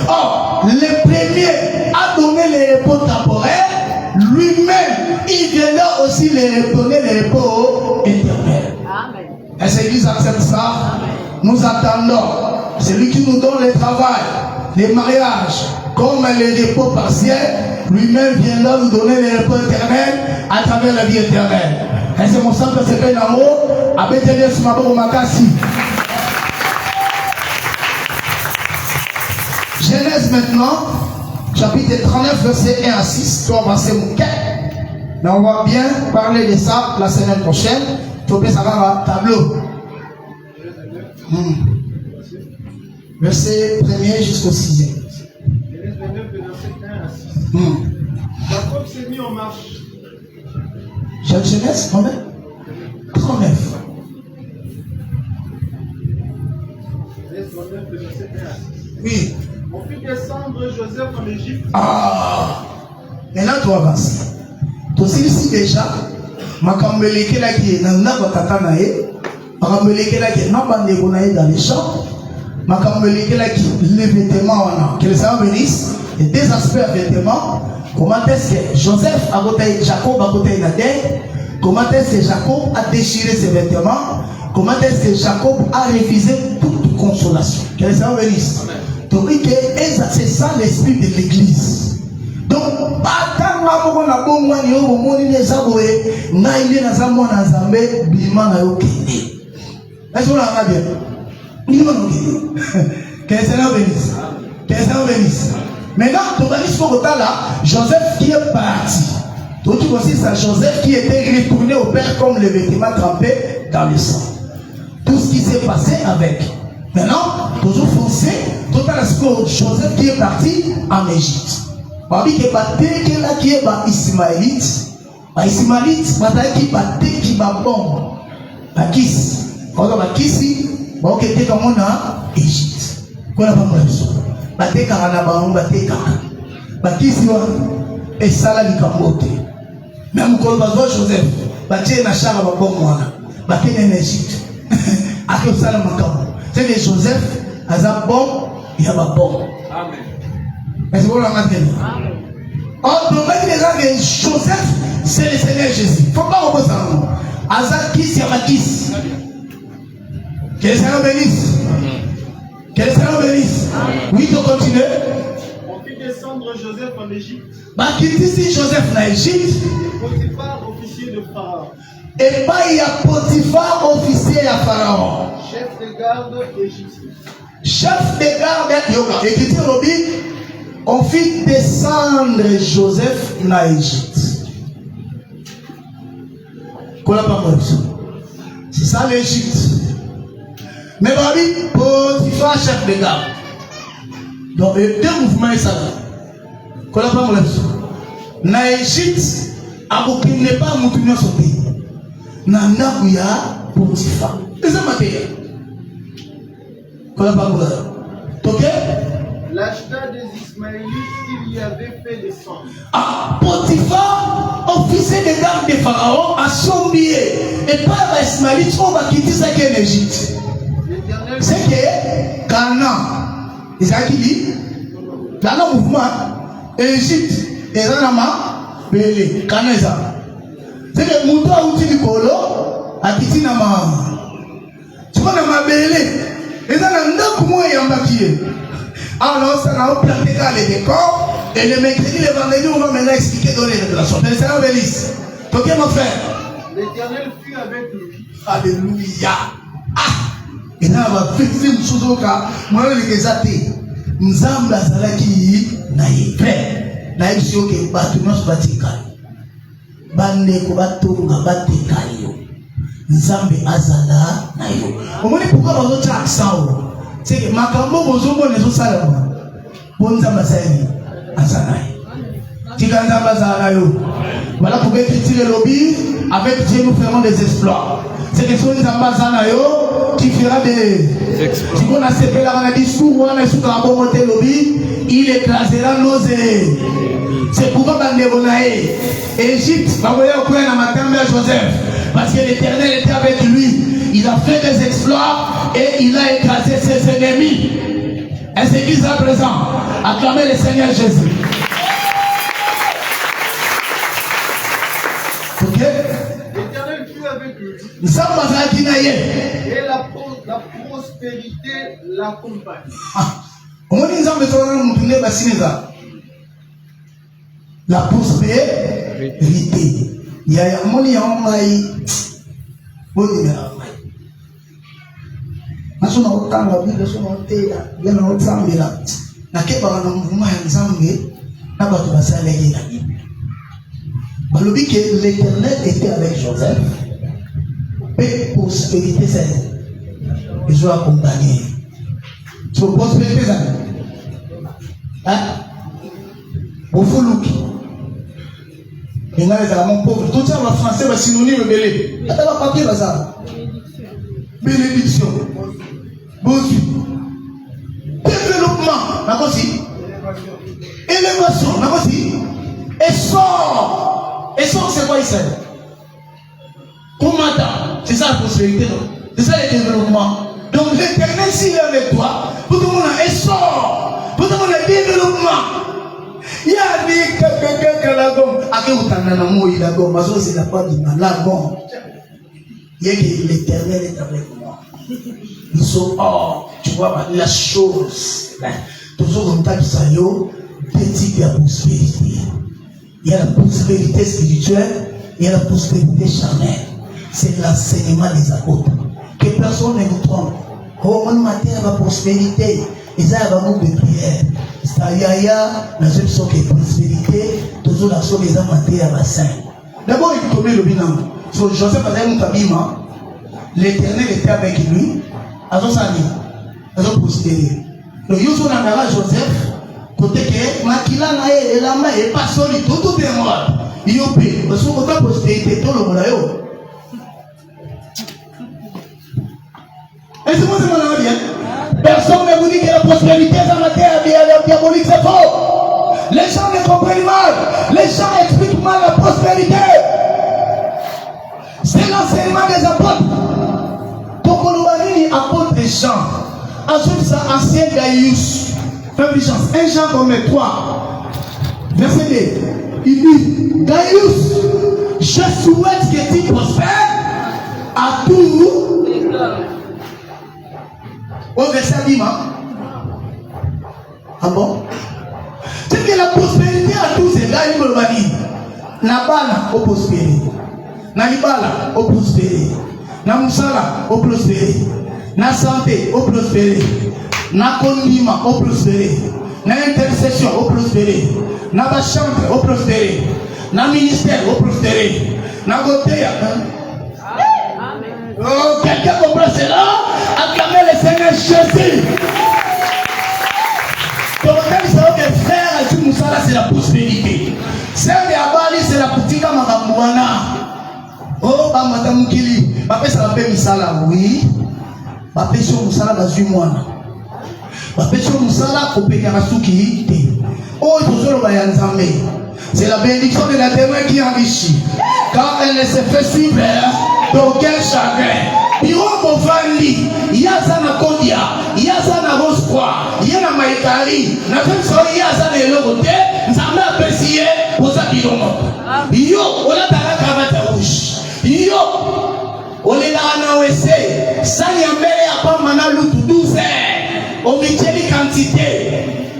Oh, le premier a donné les repos temporaires, lui-même, il viendra aussi les donner les repos éternels. Amen. Est-ce que l'Église accepte ça? Amen. Nous attendons. C'est lui qui nous donne le travail, les mariages, comme les repos partiels, lui-même viendra nous donner les repos éternels à travers la vie éternelle. Et c'est mon sang que c'est fait d'amour. Avec Dieu, c'est ma bonne makasi. Genèse maintenant, chapitre 39, verset 1 à 6, on va passer mon quai. Mais on va bien parler de ça la semaine prochaine. Tu peux savoir un tableau. Verset 1er jusqu'au 6e. Genèse 29, verset 1 à 6. Jacob s'est mis en marche. Genèse combien? 39. Genèse 29, verset 1 à 6. Oui. On fit descendre Joseph en Égypte. Ah! Maintenant, tu avances. Tu sais ici déjà, Makambeleke là qui est dans la Katanae, Makambeleke là qui est dans les champs, Makambeleke là qui les vêtements, que les Seigneur bénisse, et des aspects vêtements. Comment est-ce que Joseph a côté Jacob a côté Nadé? Comment est-ce que Jacob a déchiré ses vêtements? Comment est-ce que Jacob a refusé toute consolation? Que les Seigneur bénisse. Donc, c'est ça l'esprit de l'église. Donc, maintenant, Joseph qui est parti. Donc, tu vois aussi ça, Joseph qui était retourné au père comme le vêtement trempé dans le sang. Tout ce qui s'est passé avec. Maintenant, toujours foncé, tout à l'heure, Joseph qui est parti en Égypte. Babi qui est battu, qui est Ismaélite. Ismaélite, qui est battu, qui est bon. Bakis. Quand on a Bakisi, on était comme on a Égypte. Qu'on a pas mal de choses. Battu Karanabaon, battu Karanabaon. Bakisi, et ça là, il camote. Même quand on va Joseph, battu na chara babon mwana. Battu en Égypte. Après ça, le macabou. C'est que Joseph, a bon, il y a pas bon. Amen. Mais c'est pour la maintenir. On peut mettre les gens que Joseph, c'est le Seigneur Jésus. Il ne faut pas reposer ça. Azak qui c'est Makis. Que le Seigneur bénisse. Que le Seigneur bénisse. Oui, tu continues. On fit descendre Joseph en Égypte. Bah, qui dit si Joseph en Égypte. Et Potiphar, officier de Pharaon. Et bah, il y a Potiphar, officier à Pharaon. Chef de garde égyptien. Chef de garde, et qui dit Robi, on fit descendre Joseph en Égypte. C'est ça l'Égypte. Mais Babi, Potiphar, chef de garde. Donc, deux mouvements, ça. En Égypte, il n'est pas un sauté. Nana Bouya, Potiphar. C'est ça, Mathieu. L'achat des Ismaélites qu'il y avait fait descendre. Ah, Potiphar, officier de garde de Pharaon, a sommié. Et pas les Ismaélites, on va quitter ça qui est en Égypte. C'est que Canaan, ils ont dit, dans le mouvement, Égypte, et dans le Bélé, Canaan, c'est que Mouto a outil du Kolo, a quitté dans ma. Tu vois, dans ma Bélé. Et ça n'a pas de moyen d'embarquer. Alors, ça n'a pas planté dans les décors. Et le mercredi, le vendredi, on va maintenant expliquer dans les révélations. Mais c'est la bénisse. Ok, mon frère? L'Éternel fut avec lui. Alléluia. Ah! Et là, on va faire une chose au cas. Moi, je les ai Nzamba Zalaki, naïve. Naïve, si ok, batunos batikali. Bande ko batunga batikayo. Nzambe azala na yo. Omoni pourquoi bazo accent? C'est que makambo bozombo nezo salama. Bonza masani azala. Tika Nzambe azala na yo. Voilà pourquoi critiquer le lobby avec Dieu nous ferons des exploits. C'est que son Nzambe azala na yo qui fera des exploits. Tu connais ce que la dit sous on est sous la bombe de lobby, il écrasera nos ennemis. C'est pourquoi Bandebonae, Égypte, Joseph, parce que l'Éternel était avec lui. Il a fait des exploits et il a écrasé ses ennemis. Est-ce qu'ils sont présents? Acclamez le Seigneur Jésus. Ok? L'Éternel fut avec lui. Et la prospérité l'accompagne. On dit la prospérité. Il y a un monde qui a un maï. Bon, il y a un maï. Je suis en train de dire que je suis en train de dire que je suis en train de dire que je suis en train de dire que l'Éternel était avec Joseph. Et prospérité, c'est je suis accompagné. Tu veux prospérité, ça? Hein? Au Foulouk. Il y a mon pauvre. Tout ça, en français, va synonyme belé. Attends, papier, ça. Bénédiction. Bonjour. Développement. D'accord, si. Élévation. D'accord, si. Essor. Essor, c'est quoi ici? Comment c'est ça la prospérité, non? C'est ça le développement. Donc l'Éternel, s'il est avec toi, pour tout le monde a essor. Pour tout le monde a développement. Il y a des quelqu'un qui a la gomme. À qui vous t'en avez mouillé la gomme? Parce que c'est la part de la gomme. Il y a que l'Éternel est avec moi. Ils sont hors. Tu vois, la chose. Toujours comme ça, il y a deux types de prospérité. Il y a la prospérité spirituelle, il y a la prospérité charnelle. C'est l'enseignement des apôtres. Que personne ne vous trompe. Oh, mon matin, la prospérité. Ils ont un manque de prière. C'est-à-dire, la prospérité, toujours la chose des amateurs à bassin. D'abord, il tombait le bilan. Sur Joseph a dit l'Éternel était avec lui. À son ami, à son prospérité. Le Youssou Nagara Joseph, côté que Makila et la main est pas solide, tout est mort. Il y a eu, parce que la prospérité, tout le monde a eu. Est-ce que vous avez bien? Personne ne vous dit que la prospérité dans la terre est diabolique, c'est faux. Les gens ne comprennent mal. Les gens expliquent mal la prospérité. C'est l'enseignement des apôtres. Tokolouanini, apôtre des gens. Ensuite, ça, ancien Gaius. Faible chance. 1 Jean comme 3. Verset 2. Il dit, Gaius, je souhaite que tu prospères à tout. Au verset 10, ah bon? C'est que la prospérité à tous ces gars, il me l'a dit. Nabala au prospéré. Nalibala au prospéré. Namusala au prospéré. Na santé au prospéré. Na kondima au prospéré. Na intercession au prospéré. Na bachante au prospéré. Na ministère au prospéré. Na gotea. Oh, quelqu'un comprend cela? Acclamez le Seigneur Jésus. Donc, que faire à Dieu, c'est la prospérité. C'est Abali, c'est la petite Makamouana. Oh, Madame Kili, Papa, ça l'appelle Misala, oui. Papa, sur Moussala, Bazumoana. Papa, sur Moussala, au Pékarasuki. Oh, c'est la bénédiction de la témoin qui enrichit. Quand elle se fait suivre d'aucun chagrin. Biro Bovali, Yazana Kodia, Yazana Rosqua, Yana Maïkari, n'a fait ça, Yazana et l'autre, Nzambe apprécié pour sa bilomo. Yo, on a ta cravate rouge. Yo, on est là en AOC, Sanyambe a pas manalou tout 12 heures, au métier de quantité.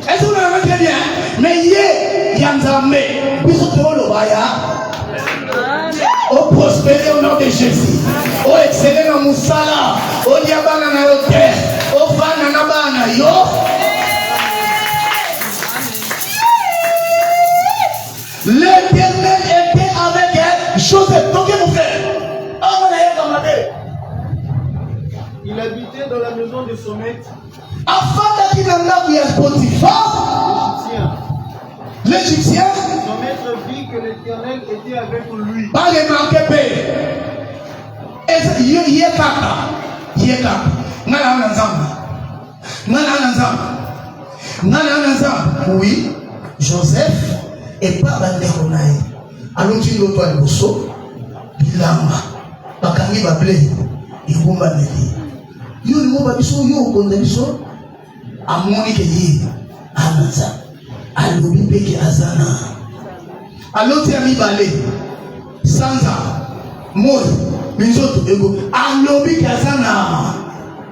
Est-ce que vous l'avez très bien? Mais yé, Yanzambe, Bissoto le Baya. Au prospérer au nom de Jésus. Au exceller dans Moussala. Au diabana na yote. Au fana na bana yo. L'Éternel était avec Joseph. Donc mon frère. Oh, on a eu comme la paix. l'Égyptien dans la maison de son maître. Afin qu'il en a vu Potiphar, l'Égyptien. Son maître vit que l'Éternel était avec lui. Pas les manquer paix. Yeka. Oui, Joseph et pas Banderonaï. Alors tu dois toi le bosso, bilamba, bakangi bablé, ibumba neli. Yo le mot babiso yo kondebiso, amoni ke yi, ananza, alobi peke azana. Alors tu as mis balé, sanza, moi, minzoto ego, alobi ke azana.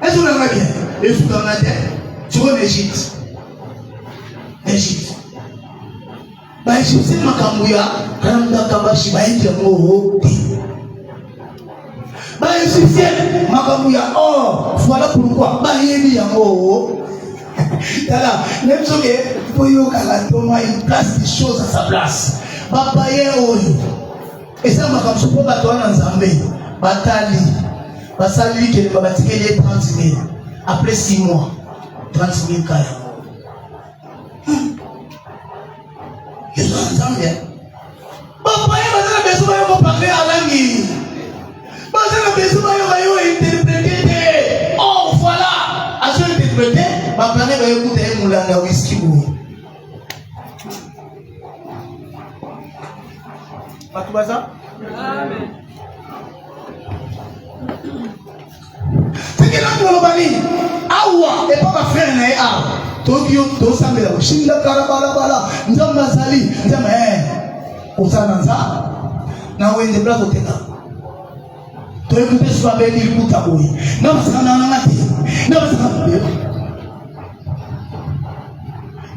Est-ce que vous l'avez bien? Et vous dans la terre, tu vois l'Égypte. Égypte. Bah, Égyptien Makamouya, Kananda Kabashi, bah, il y a mot. Bah, Égyptien Makamouya, oh, voilà pourquoi. Bah, il y a mot. Là, même si vous voyez il place des choses à sa place. Bah, bah, il y a et ça, Makamouya, pour battre en Zambé, Batali, Basali, qui est le 30 000. Après 6 mois, 30 000 cas. Ils ont entendu. Papa, il a besoin de parler à l'ami. Il a besoin d'interpréter. Oh, voilà. À ce interpréter, papa, il va écouter un moulin à whisky. Pas tout ça? Amen. C'est que là, nous allons awa et pas ma frère n'est à Tokyo, Tosamela, Shinga Karabala, Nzamazali, Nzame, Osananza, now in the blood of Teka. To écouter ce que dit le Boutaboui. Non, ça n'a pas été. Non, ça n'a pas été.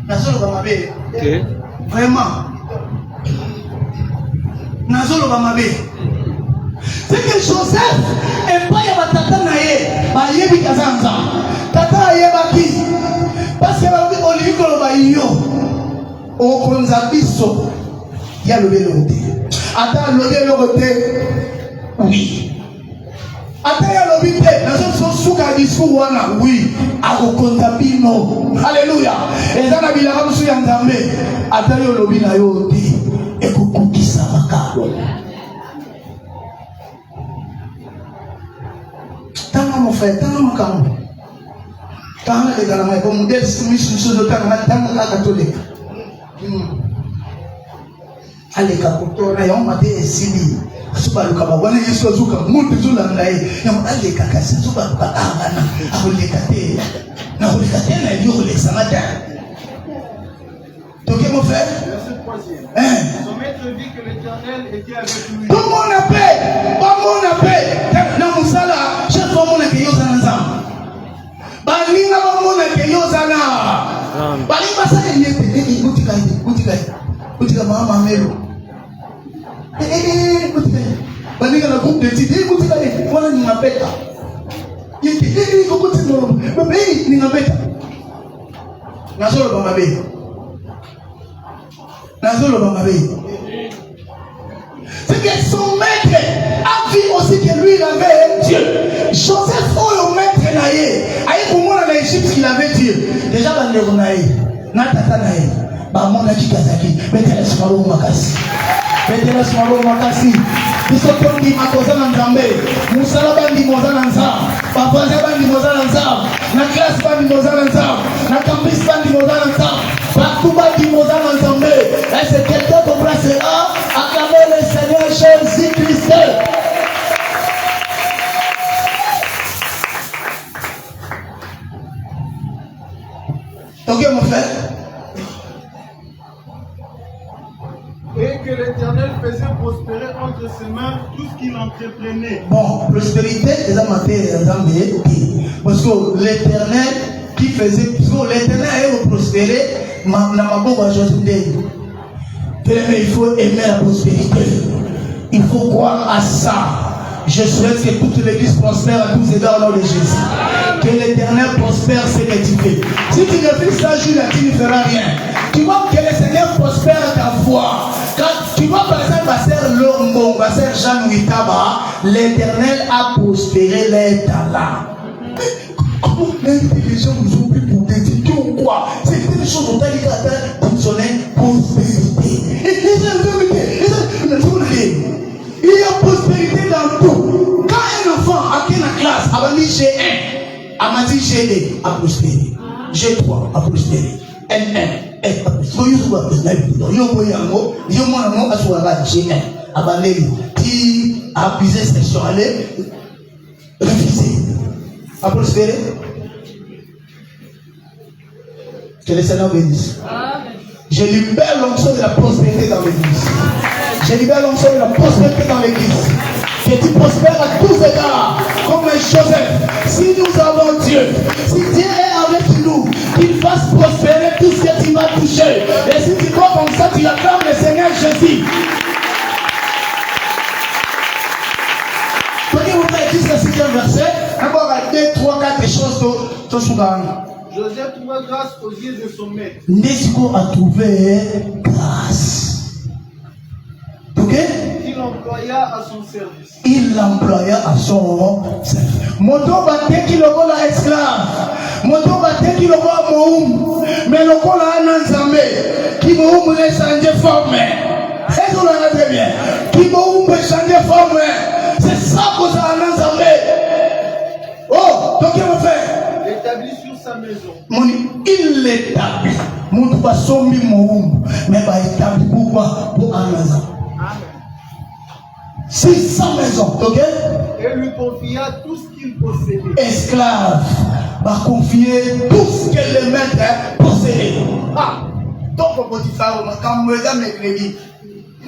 Nazolo Bamabe. Vraiment. Nazolo Bamabe. C'est que Joseph et pas ya tata nae ba yebi kazanza tata yebaki parce que ba olivi ko ba yo o konza biso ya le belote ata le belote oui ata ya le bite na so suka discours wana oui akokonza bino alléluia ezana bilaka musu ya nzambe ata yo lobi na yo te ekokukisa makalo. Mon frère, tant mon camp, tant les gars, mais comme des missions de tant la catholique. Allez, capote, rayon, maté, sili. Suba le kaba, wana yesu zuka, mutu zula mlaye. Yam allez kakasi, suba le kaba, ana, ahule kate, na ahule kate na yule samata. Ok mon frère. Son maître dit que l'Éternel était avec lui. Tout le monde a paix, pas mon a paix. Non, Moussala, chaque fois mon a payé aux anazam. Balinga mon a payé aux anazam. Balinga ça y est, boutika mama melo. Boutika. Balinga la groupe de titres, boutika, voilà ni mapeta. Il était, boutika, mais ni mapeta. Nazolo bamabe. Nazolo bamabe. C'est que son maître a vu aussi que lui il avait Dieu. Joseph au maître naïe, aïe pour moi en Égypte qu'il avait Dieu. Déjà dans le naïe, natata naïe, bah mon aki kazaki, mettez-le sur le makasi, mettez-le sur le makasi. Bisotondi makosa nzambe, musala bandi moza nza, bafaza bandi moza nza, na classe bandi moza nza, na campus bandi moza nza, partout bandi moza nzambe. Est-ce que quelqu'un comprend cela? Acclamez le Seigneur Jésus-Christ. Ok mon frère. Et que l'Éternel faisait prospérer entre ses mains tout ce qu'il entreprenait. Bon, prospérité, c'est ça parce que l'Éternel qui faisait, parce que l'Éternel a prospéré, il faut aimer la prospérité. Il faut croire à ça. Je souhaite que toute l'église prospère à tous égards au nom de Jésus. Que l'Éternel prospère ce que tu fais. Si tu ne fais ça, Jules, tu ne feras rien. Tu vois que le Seigneur prospère ta foi. Quand tu vois par exemple ma sœur Lombo, ma sœur Jeanne Witaba, l'Éternel a prospéré les talents. Comment même les gens nous ont pris pour des idiots ou quoi? C'était des choses dont il fonctionnait prospérité. Et il y a prospérité dans tout. Quand un enfant a quelle classe, a mis G1, a dit G2, a prospéré. G3, a prospéré. N1, a prospéré. Qui a abusé sexuellement, refusé. A prospéré. Que le Seigneur bénisse. Je libère l'onction de la prospérité dans l'église. Je libère l'onction de la prospérité dans l'église. Que tu prospères à tous égards, comme Joseph. Si nous avons Dieu, si Dieu est avec nous, qu'il fasse prospérer tout ce que tu vas toucher. Et si tu crois comme ça, tu acclames le Seigneur Jésus. Prenez vous faites juste le 6e verset. D'abord, 2, 3, 4 choses. Joseph trouva grâce aux yeux de son maître. Nesco a trouvé grâce. Ok? Il l'employa à son service. Il l'employa à son service. Moto bate qui le vola esclave. Moto bate qui le vola moum. Mais le vola ananzame. Qui moum le changer forme. C'est ce qu'on a très bien. Qui moum le changer forme. C'est ça que ça ananzame. Oh, donc il me fait. Établi sur sa maison. Il l'établit. Mon pas sommi moum. Mais pas établi pourquoi? Pour ananzame. 600 maisons, ok? Et lui confia tout ce qu'il possédait. Esclave va confier tout ce que le maître possédait. Ah, donc Potiphar, quand vous avez mes crédits,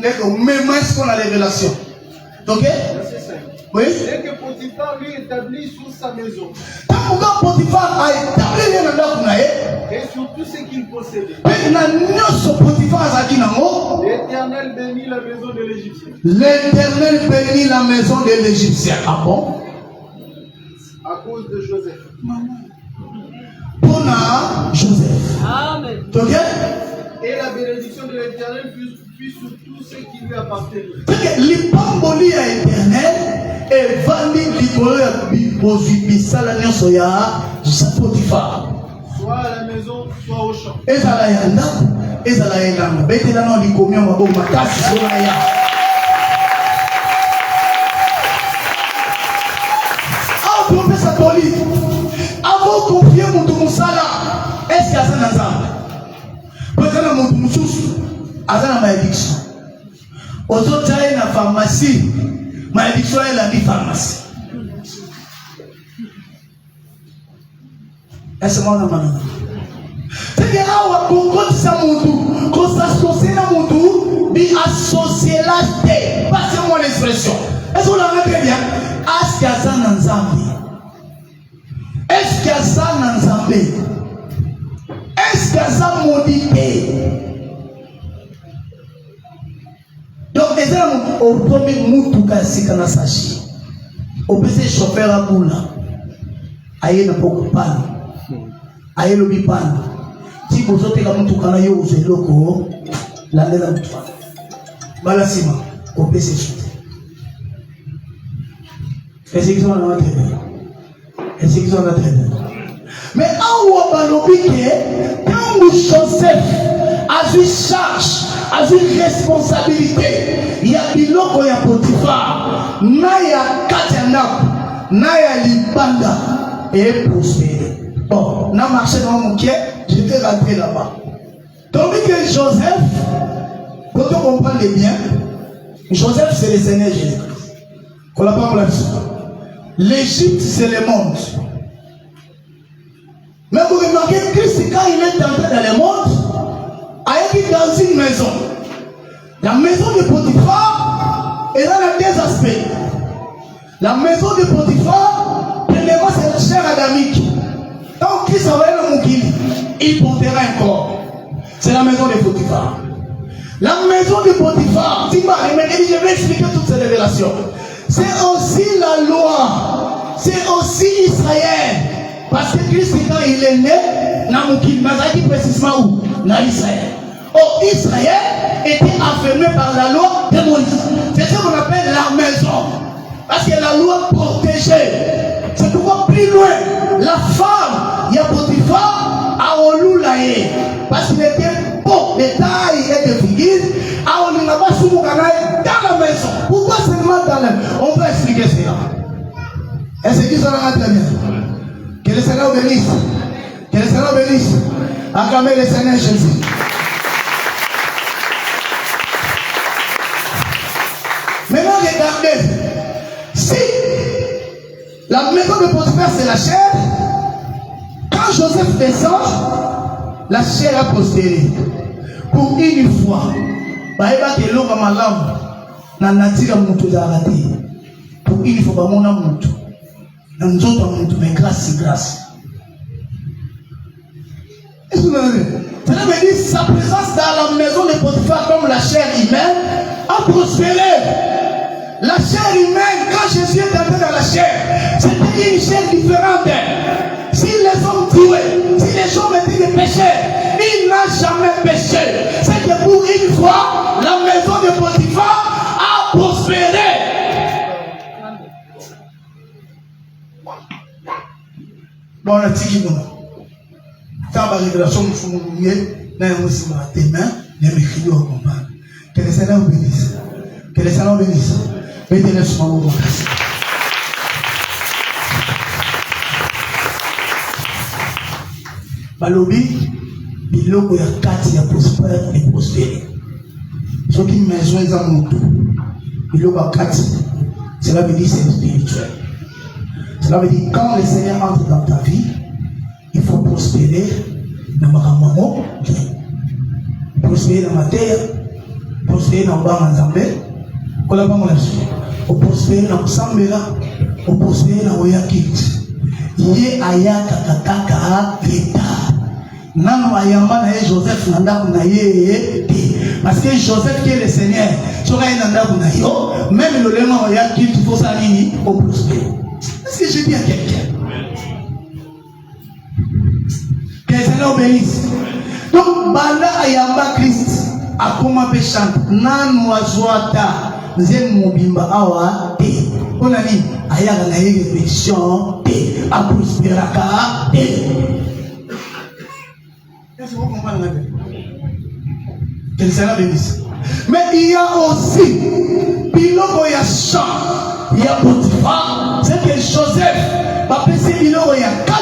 même est-ce qu'on a les relations, ok? Oui. Dès que Potiphar lui établit sur sa maison. Quand Potiphar a établi les maisons, et sur tout ce qu'il possédait. L'Éternel bénit la maison de l'Égyptien. L'Éternel bénit la maison de l'Égyptien. Ah bon? À cause de Joseph. Pour Joseph. Amen. Ok? Et la bénédiction de l'Éternel fut sur tout ce qui lui appartenait. L'ipamboli à éternel et vandi l'ipolo bisala nyonso ya Potiphar. Soit à la maison, soit au champ. Ezala ya ndako, ezala ya elanga. Betela na likomi ya maboko makasi sona ya. Ah, professeur Toli, avant confier mon musala, est-ce qu'il y a ça dans ça? Peut-être mon mususu, azana malédiction. Aux autres, il y a une pharmacie, malédiction est la pharmacie. Est-ce que moi, c'est que là, on va s'associer à mon tour, mais associer la tête. Passez-moi l'expression. Est-ce qu'on l'a très bien? Est-ce qu'il y a ça dans Zambie? Est-ce qu'il y a ça dans Zambie? Est-ce qu'il y a ça maudité? Donc, les gens ont promis Moutouka Sikana Sachi. Au PC chauffeur à Boula. Aïe n'a pas coupable. Aïe le bipan. Si vous êtes comme tout canal, vous êtes loco, la maison de toi. Balasima, au PC chauffeur. Est-ce qu'ils ont un très bien? Est-ce qu'ils ont un très bien? Mais en haut, quand Joseph a eu charge, a eu responsabilité, il y a biloko ya Potiphar, na ya Katiana, na ya Libanda, et prospérer. Bon, na marché dans mon pied, j'étais rentré là-bas. Tandis que Joseph, quand on comprend les biens, Joseph c'est le Seigneur Jésus-Christ. Qu'on l'a pas pour la vie. L'Égypte c'est le monde. Mais vous remarquez que Christ, quand il est entré dans le monde, a été dans une maison. La maison de Potiphar, elle a deux aspects. La maison de Potiphar, premièrement, c'est la chair adamique. Quand Christ a envoyé le Moukili, il portera un corps. C'est la maison de Potiphar. La maison de Potiphar, je vais expliquer toutes ces révélations. C'est aussi la loi. C'est aussi Israël. Parce que Christ, quand il est né, Namoukil, précisément où? Dans Israël. Oh, Israël était affirmé par la loi de Moïse. C'est ce qu'on appelle la maison. Parce que la loi protégeait. C'est pourquoi plus loin, la femme, il y a Potiphar, a Olulaye. Parce qu'il était beau de taille et de figure, a Olulaba Soumoukanay dans la maison. Pourquoi seulement dans la maison? On va expliquer cela. Est-ce que ça va très bien? Que le Seigneur bénisse. Que le Seigneur bénisse. Acclamez le Seigneur Jésus. Maintenant, regardez. Si la maison de Potiphar c'est la chair, quand Joseph descend, la chair a prospéré. Pour une fois, pour une fois, mais grâce. Cela veut dire sa présence dans la maison de Potiphar comme la chair humaine a prospéré. La chair humaine, quand Jésus est entré dans la chair, c'était une chair différente. Si les hommes tuaient, si les gens mettaient des péchés, il n'a jamais péché. C'est que pour une fois, la maison de Potiphar a prospéré. Bon, on a dit quand la révélation nous fait mouiller, nous avons tes mains, les mécrits au combat. Que le Seigneur vous bénisse. Que le Seigneur vous bénisse. Mettez-le sur mon nom. Balobi, biloko ya kati ya prospère et prospérer. Ce qui maison est en nous tout. Biloko ya kati, cela veut dire c'est spirituel. Cela veut dire quand le Seigneur entre dans ta vie, il faut prospérer dans ma maman, prospérer dans ma terre, prospérer dans ma Zambé, prospérer dans Sambela, prospérer dans Oyakit. Yé ayaka kakaka l'État. Nano ayamba na Joseph nanda na ye parce que Joseph qui est le Seigneur, sera nanda na yo, même le lema Oyakit il faut ça nini au prospérer. Est-ce que je dis à quelqu'un? Que le Seigneur bénisse. Donc, Bala Ayamba Christ, a comment péchant, nan oiseauata, zen mobimba awa, te. On a dit, Ayaka na ye répétition, te. A prospéraka, te. Est-ce que vous comprenez? Que le Seigneur bénisse. Mais il y a aussi, biloko ya chant, il y a Potiphar, c'est que Joseph, va passer biloko ya 4,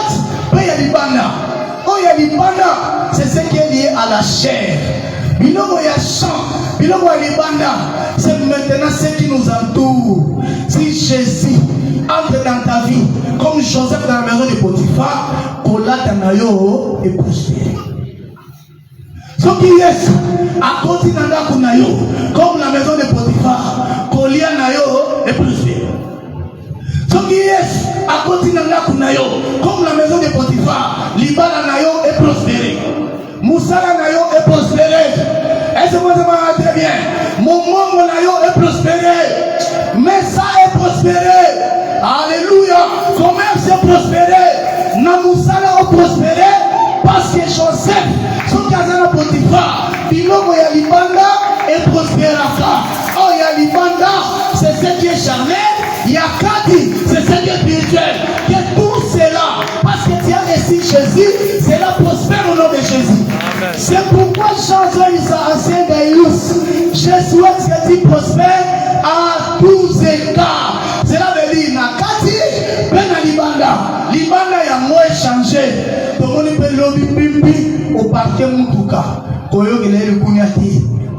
puis il y a l'Ibana. C'est ce qui est lié à la chair. Biloko ya chant, biloko ya libanda, c'est maintenant ce qui nous entoure. Si Jésus entre dans ta vie, comme Joseph dans la maison de Potiphar, Kolata nayo est prospéré. Ce qui est à côté d'Andakou nayo, comme la maison de Potiphar, Kolia nayo est prospéré. Ce qui est à côté d'Andakou nayo, comme la maison de Potiphar, Libana nayo est prospéré. Moussala nayo est prospéré. Est-ce que ça va très bien? Mon monde nayo est prospéré. Mais ça est prospéré. Alléluia. Commerce est prospéré. Namoussala est prospéré. Parce que Joseph, son casana Potiphar, Biloko ya Libanda est prospéré. Oh, ya Libanda, c'est ce qui est charnel. Yakati, c'est ce qui est spirituel. Que tout cela, parce que tu as reçu Jésus, cela prospère au nom de Jésus. Amen. C'est pourquoi Jean Isa ancien Gaïus, je souhaite que tu prospères à tous égards. Cela veut dire, Nakati, ben Libanda. Libanda ya moi changé. Tout le monde peut l'obimbi au parquet Moutuka. Koyo gele le kunyati.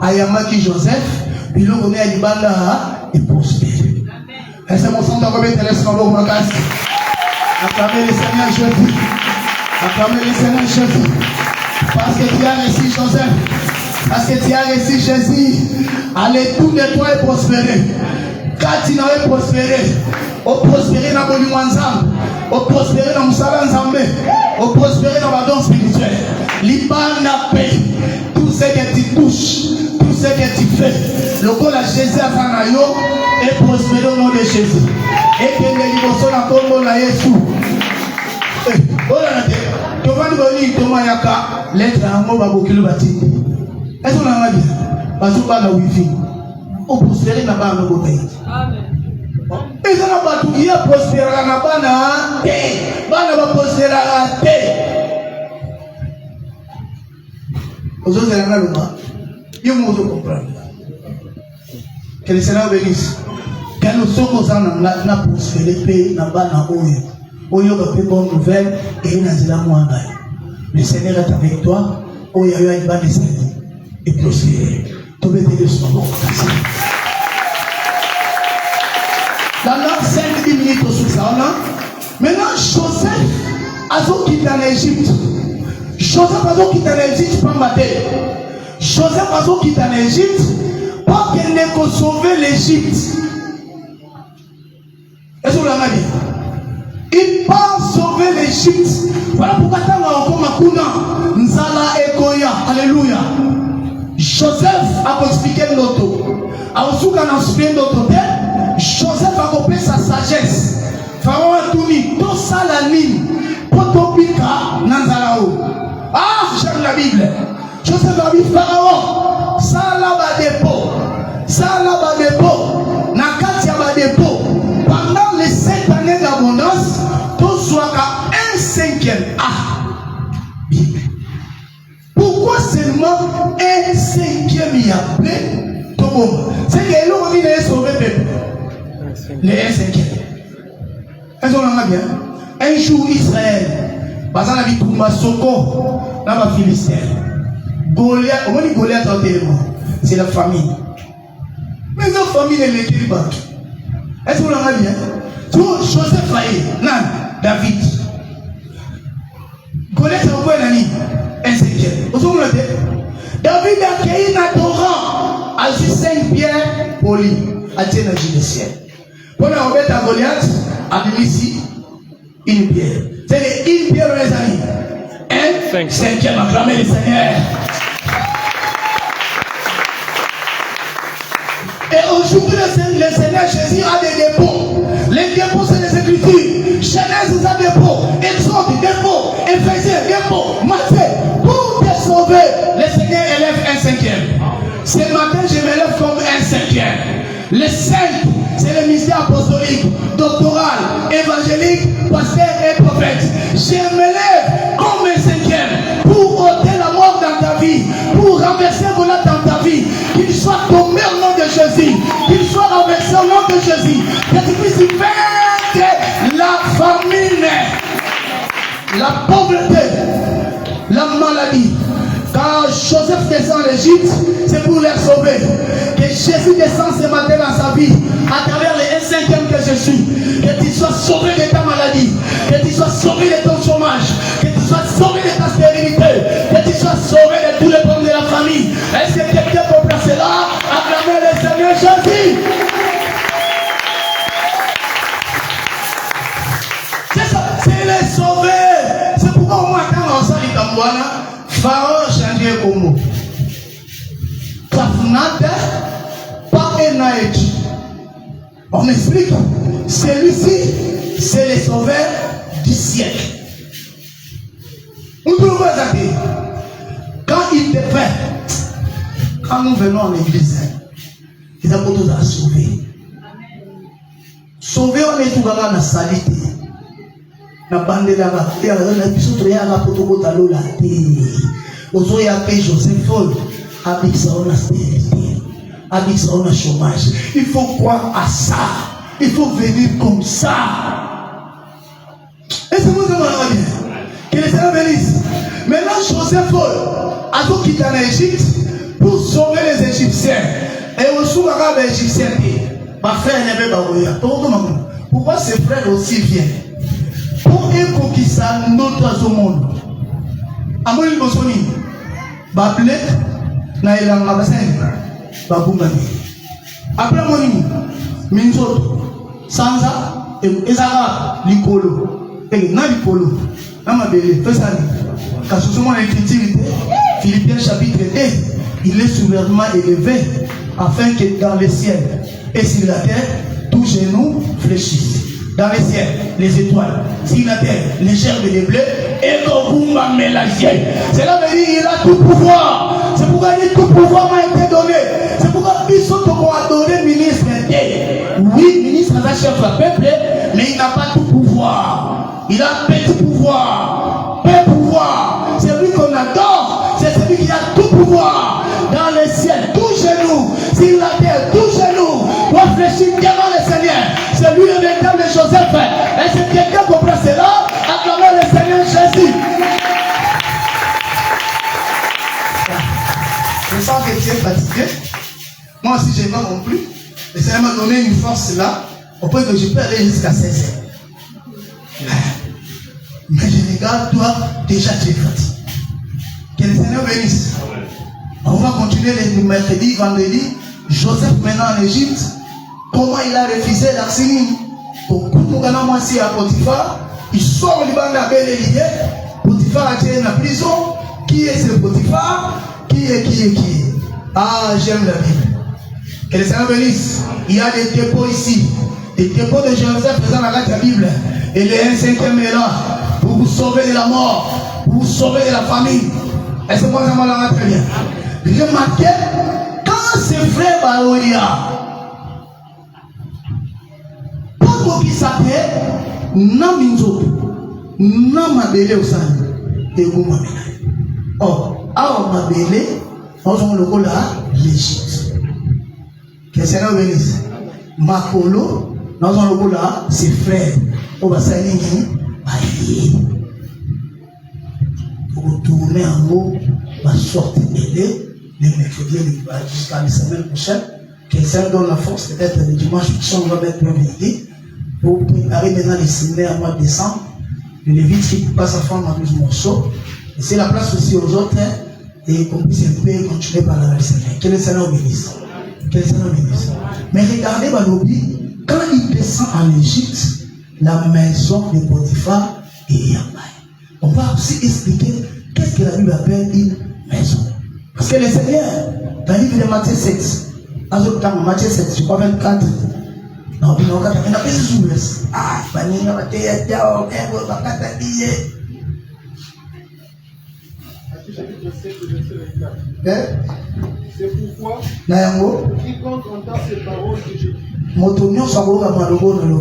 Ayamaki Joseph, biloko ne Libanda est prospère. Est-ce que mon sang doit remettre les scandales au magasin? Acclamez le Seigneur Jésus. Acclamez le Seigneur Jésus. Parce que tu as reçu Joseph. Parce que tu as reçu Jésus. Allez, tout de toi est prospéré. Quand tu n'avais prospéré, au prospéré dans le Mouanzam, au prospéré dans le Moussala Nzambé, au prospéré dans le don spirituel. L'Ibana paix. Tout ce que tu touches, tout ce que tu fais. Le corps de Jésus à Fanayo est prospéré au nom de Jésus. Et que les livres sont en Congo na Yesu. Voilà, tu vas nous donner Thomas Yaka, l'être à Moba Bokilo Bati. Est-ce qu'on a dit? Parce que la wifi. Au prospéré n'a pas un nouveau pays. Amen. Et ça Ezana batukia prospérer na bana te. Bana ba prospérer te. Vous allez le voir. Dieu nous comprendre. Que le Seigneur bénisse. Que nous sommes na prospérer na bana oyo. Oyo ba pe bonne nouvelle et na zela mwanga. Le Seigneur est avec toi. Oyo yo une bonne saison et prospérer. Tombez de son nom. Dans 5-10 minutes au ça. Maintenant Joseph a quitté l'Égypte. Joseph a quitté l'Égypte pour mater. Joseph a quitté l'Égypte pour qu'il ne sauver l'Égypte. Est-ce que vous l'avez dit? Il part sauver l'Égypte. Voilà pourquoi tu as encore Makuna. Nzala Ekoya. Alléluia. Joseph a expliqué l'auto. A expliqué l'auto. Joseph a coupé sa sagesse. Pharaon a tout dit. Tout ça la ligne. Potopika Nanzalao. Ah, j'aime la Bible. Joseph a dit Pharaon. Ça là va dépôt. Ça là va dépôt. Nakatia va dépôt. Pendant les 7 années d'abondance, tout soit qu'à 1/5. Ah, Bible. Pourquoi seulement 1/5 y a appelé tout le monde? C'est que l'on dit les sauver peuple. Les 1/5. Est-ce qu'on a bien? Un jour Israël, parce qu'on a vu Toumba Soko, dans la Philistin. Goliath, on dit Goliath en téléphone. C'est la famille. Mais la famille est l'équilibre. Est-ce qu'on a bien? Tout Joseph Faye, non, David. Goliath a envoyé l'année. 1/5. Vous avez dit? David a accueilli un torrent à 5 pierres polies à Dieu du ciel. Pour la remettre à Goliath, à ici, une pierre. C'est une pierre, les amis. 1/5. Acclamez le Seigneur. Et aujourd'hui, le Seigneur Jésus a des dépôts. Les dépôts, c'est les Écritures. Genèse, a des dépôts. Exode, dépôts. Éphésiens, dépôts. Matthieu, pour te sauver, le Seigneur élève 1/5. Ce matin, je m'élève comme 1/5. Les 5, c'est le ministère apostolique, doctoral, évangélique, pasteur et prophète. Je m'élève comme 1/5 pour ôter la mort dans ta vie, pour renverser Goliath dans ta vie, qu'il soit tombé au nom de Jésus, qu'il soit renversé au nom de Jésus, que tu puisses vaincre la famine, la pauvreté, la maladie. Quand Joseph descend en Égypte, c'est pour les sauver. Que Jésus descend ce matin dans sa vie, à travers les 1/5 que je suis. Que tu sois sauvé de ta maladie, que tu sois sauvé de ton chômage, que tu sois sauvé de ta stérilité, que tu sois sauvé de tous les problèmes de la famille. Est-ce que quelqu'un comprend cela? Acclamez le Seigneur Jésus. C'est ça, c'est les sauver. C'est pourquoi moi, quand on s'en dit comme moi, Pharaon changeait comme Kafnate, pas Enaïd. On explique, celui-ci, c'est le sauveur du siècle. Nous pouvons dire, quand il te fait, quand nous venons en église, il a beaucoup à sauver. Sauver, on est tout dans la salité. Na bande la ya na biso to ya na potoko talo la te ozo ya pe Joseph avec ça on a stérilité, avec ça on a chômage. Il faut croire à ça, il faut venir comme ça. Et c'est vous que les Seigneur bénisse. Maintenant Joseph a tout quitté l'Égypte pour sauver les Égyptiens. Et au sous les Égyptiens, ma frère n'est pas boya. Pourquoi ses frères aussi viennent? Pour conquérir notre monde. Amoni bosoni. Bablé na elanga basen. Babungani. Après moni minzoto sanza ezara likolo. Na likolo. Na mabele fesani. Kasusumo na écriture Philippiens chapitre 1, il est souverainement élevé afin que dans le ciel et sur la terre tous genoux fléchissent. Dans les ciels, les étoiles, sur la terre, les gerbes et les blés, et Kobumba mélangé. Cela veut dire qu'il a tout pouvoir. C'est pourquoi il dit tout pouvoir m'a été donné. C'est pourquoi ils sont adorés ministre. Oui, ministre à la chef du peuple, Il a petit pouvoir, peu pouvoir. C'est lui qu'on adore. C'est celui qui a tout pouvoir. Dans le ciel, tout genou. Sur la terre, tout genou. Doit fléchir devant le Seigneur. C'est lui le véritable Joseph. Et c'est quelqu'un qui comprend cela. Acclamez le Seigneur Jésus. Je sens que tu es fatigué. Moi aussi, je n'ai pas non plus. Le Seigneur m'a donné une force là, au point que je peux aller jusqu'à 16 heures. Mais je regarde, toi, déjà tu es fatigué. Que le Seigneur bénisse. On va continuer le mercredi, vendredi. Joseph maintenant en Égypte. Comment il a refusé l'accès. Pour Koumugana Mwasi à Potiphar. Il sort du banc de la belle Élie. Potiphar a tiré dans la prison. Qui est ce Potiphar? Qui est? Ah, j'aime la Bible. Que le Seigneur bénisse. Il y a des dépôts ici. Des dépôts de Joseph présents dans la Bible. Et le 1/5 est là. Pour vous sauver de la mort. Pour vous sauver de la famine. Est-ce que moi ça m'a très bien? Remarquez, quand ses frères Baoria, pour qui s'appelle, Naminzo, Namadele au sein de Goumamena. Oh, à Mabele, nous avons le rôle à l'Égypte. Que le Seigneur bénisse. Makolo, nous avons le rôle à ses frères. Au Bassaïni, Baïe. Pour tourner en haut, va sortir les mercredis jusqu'à la semaine prochaine. Que le Seigneur donne la force, peut-être le dimanche prochain, on va mettre un midi pour préparer maintenant les séminaires au mois de décembre. Le Lévite qui passe à fond dans 12 morceaux. Et c'est la place aussi aux autres et qu'on puisse un peu continuer par la Seigneur. Que le Seigneur bénisse. Que le Seigneur bénisse. Mais regardez Balobi, quand il descend en Égypte, la maison de Potiphar est Yambaï. On va aussi expliquer qu'est-ce que la Bible appelle une maison. Parce que le Seigneur, dans le livre de Matthieu 7, Matthieu 7, je crois 24, non, il n'y a pas de soucis. Ah, il n'y a pas de C'est pourquoi quiconque entend ces paroles que je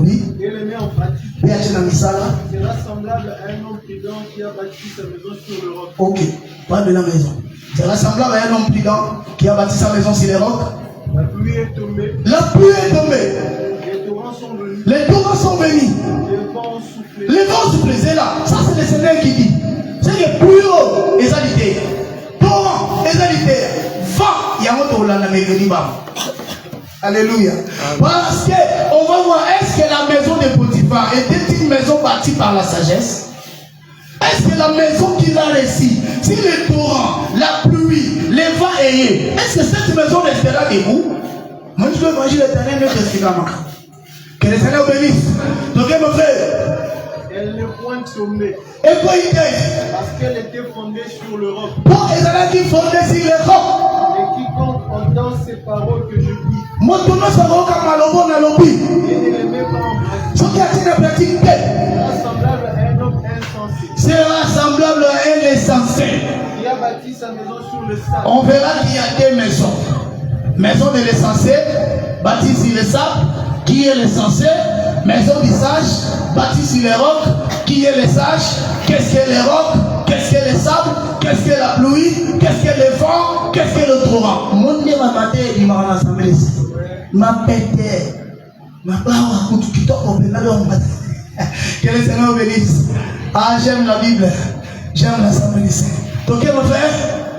dis et les met en pratique sera semblable à un homme prudent qui a bâti sa maison sur le roc. Ok, pas de la maison. C'est semblable à un homme prudent qui a bâti sa maison sur les rocs. La pluie est tombée. La pluie est tombée. Les torrents sont venus. Les torrents sont venus. Les vents ont soufflé. Les vents ont soufflé, c'est là. Ça, c'est le Seigneur qui dit. C'est que plus haut, les alités. Torrents, les alités. Vent, il y a un autre là, alléluia. Parce que on va voir, est-ce que la maison de Potiphar était une maison bâtie par la sagesse? Est-ce que la maison qu'il a réussi, si les torrents, la pluie, les vents ayés, est-ce que cette maison restera debout? Moi je veux manger l'éternel, ne t'expliquera pas. Que le Seigneur bénisse. Donc mon frère, elle n'est point tombée. Et quoi il dit? Parce qu'elle était fondée sur le roc. Bon, ils allaient dire fondée sur le roc. Et quiconque entend ces paroles que je dis et ne les met pas en pratique sera semblable à un homme insensé. Sera semblable à un insensé. Qui a bâti sa maison sur le sable. On verra qu'il y a deux maisons. Maison de l'insensé, bâtie sur le sable, qui est l'insensé. Maison du sage, bâtie sur les rocs, qui est le sage. Qu'est-ce que les rocs? Qu'est-ce que le sable? Qu'est-ce que la pluie? Qu'est-ce que le vent? Qu'est-ce que le torrent? Mon Dieu m'a maté, il m'a rassemblé. Ma pété. Ma bawa, qui tombe, que le Seigneur bénisse. Ah, j'aime la Bible. J'aime l'assemblée. Donc, mon frère,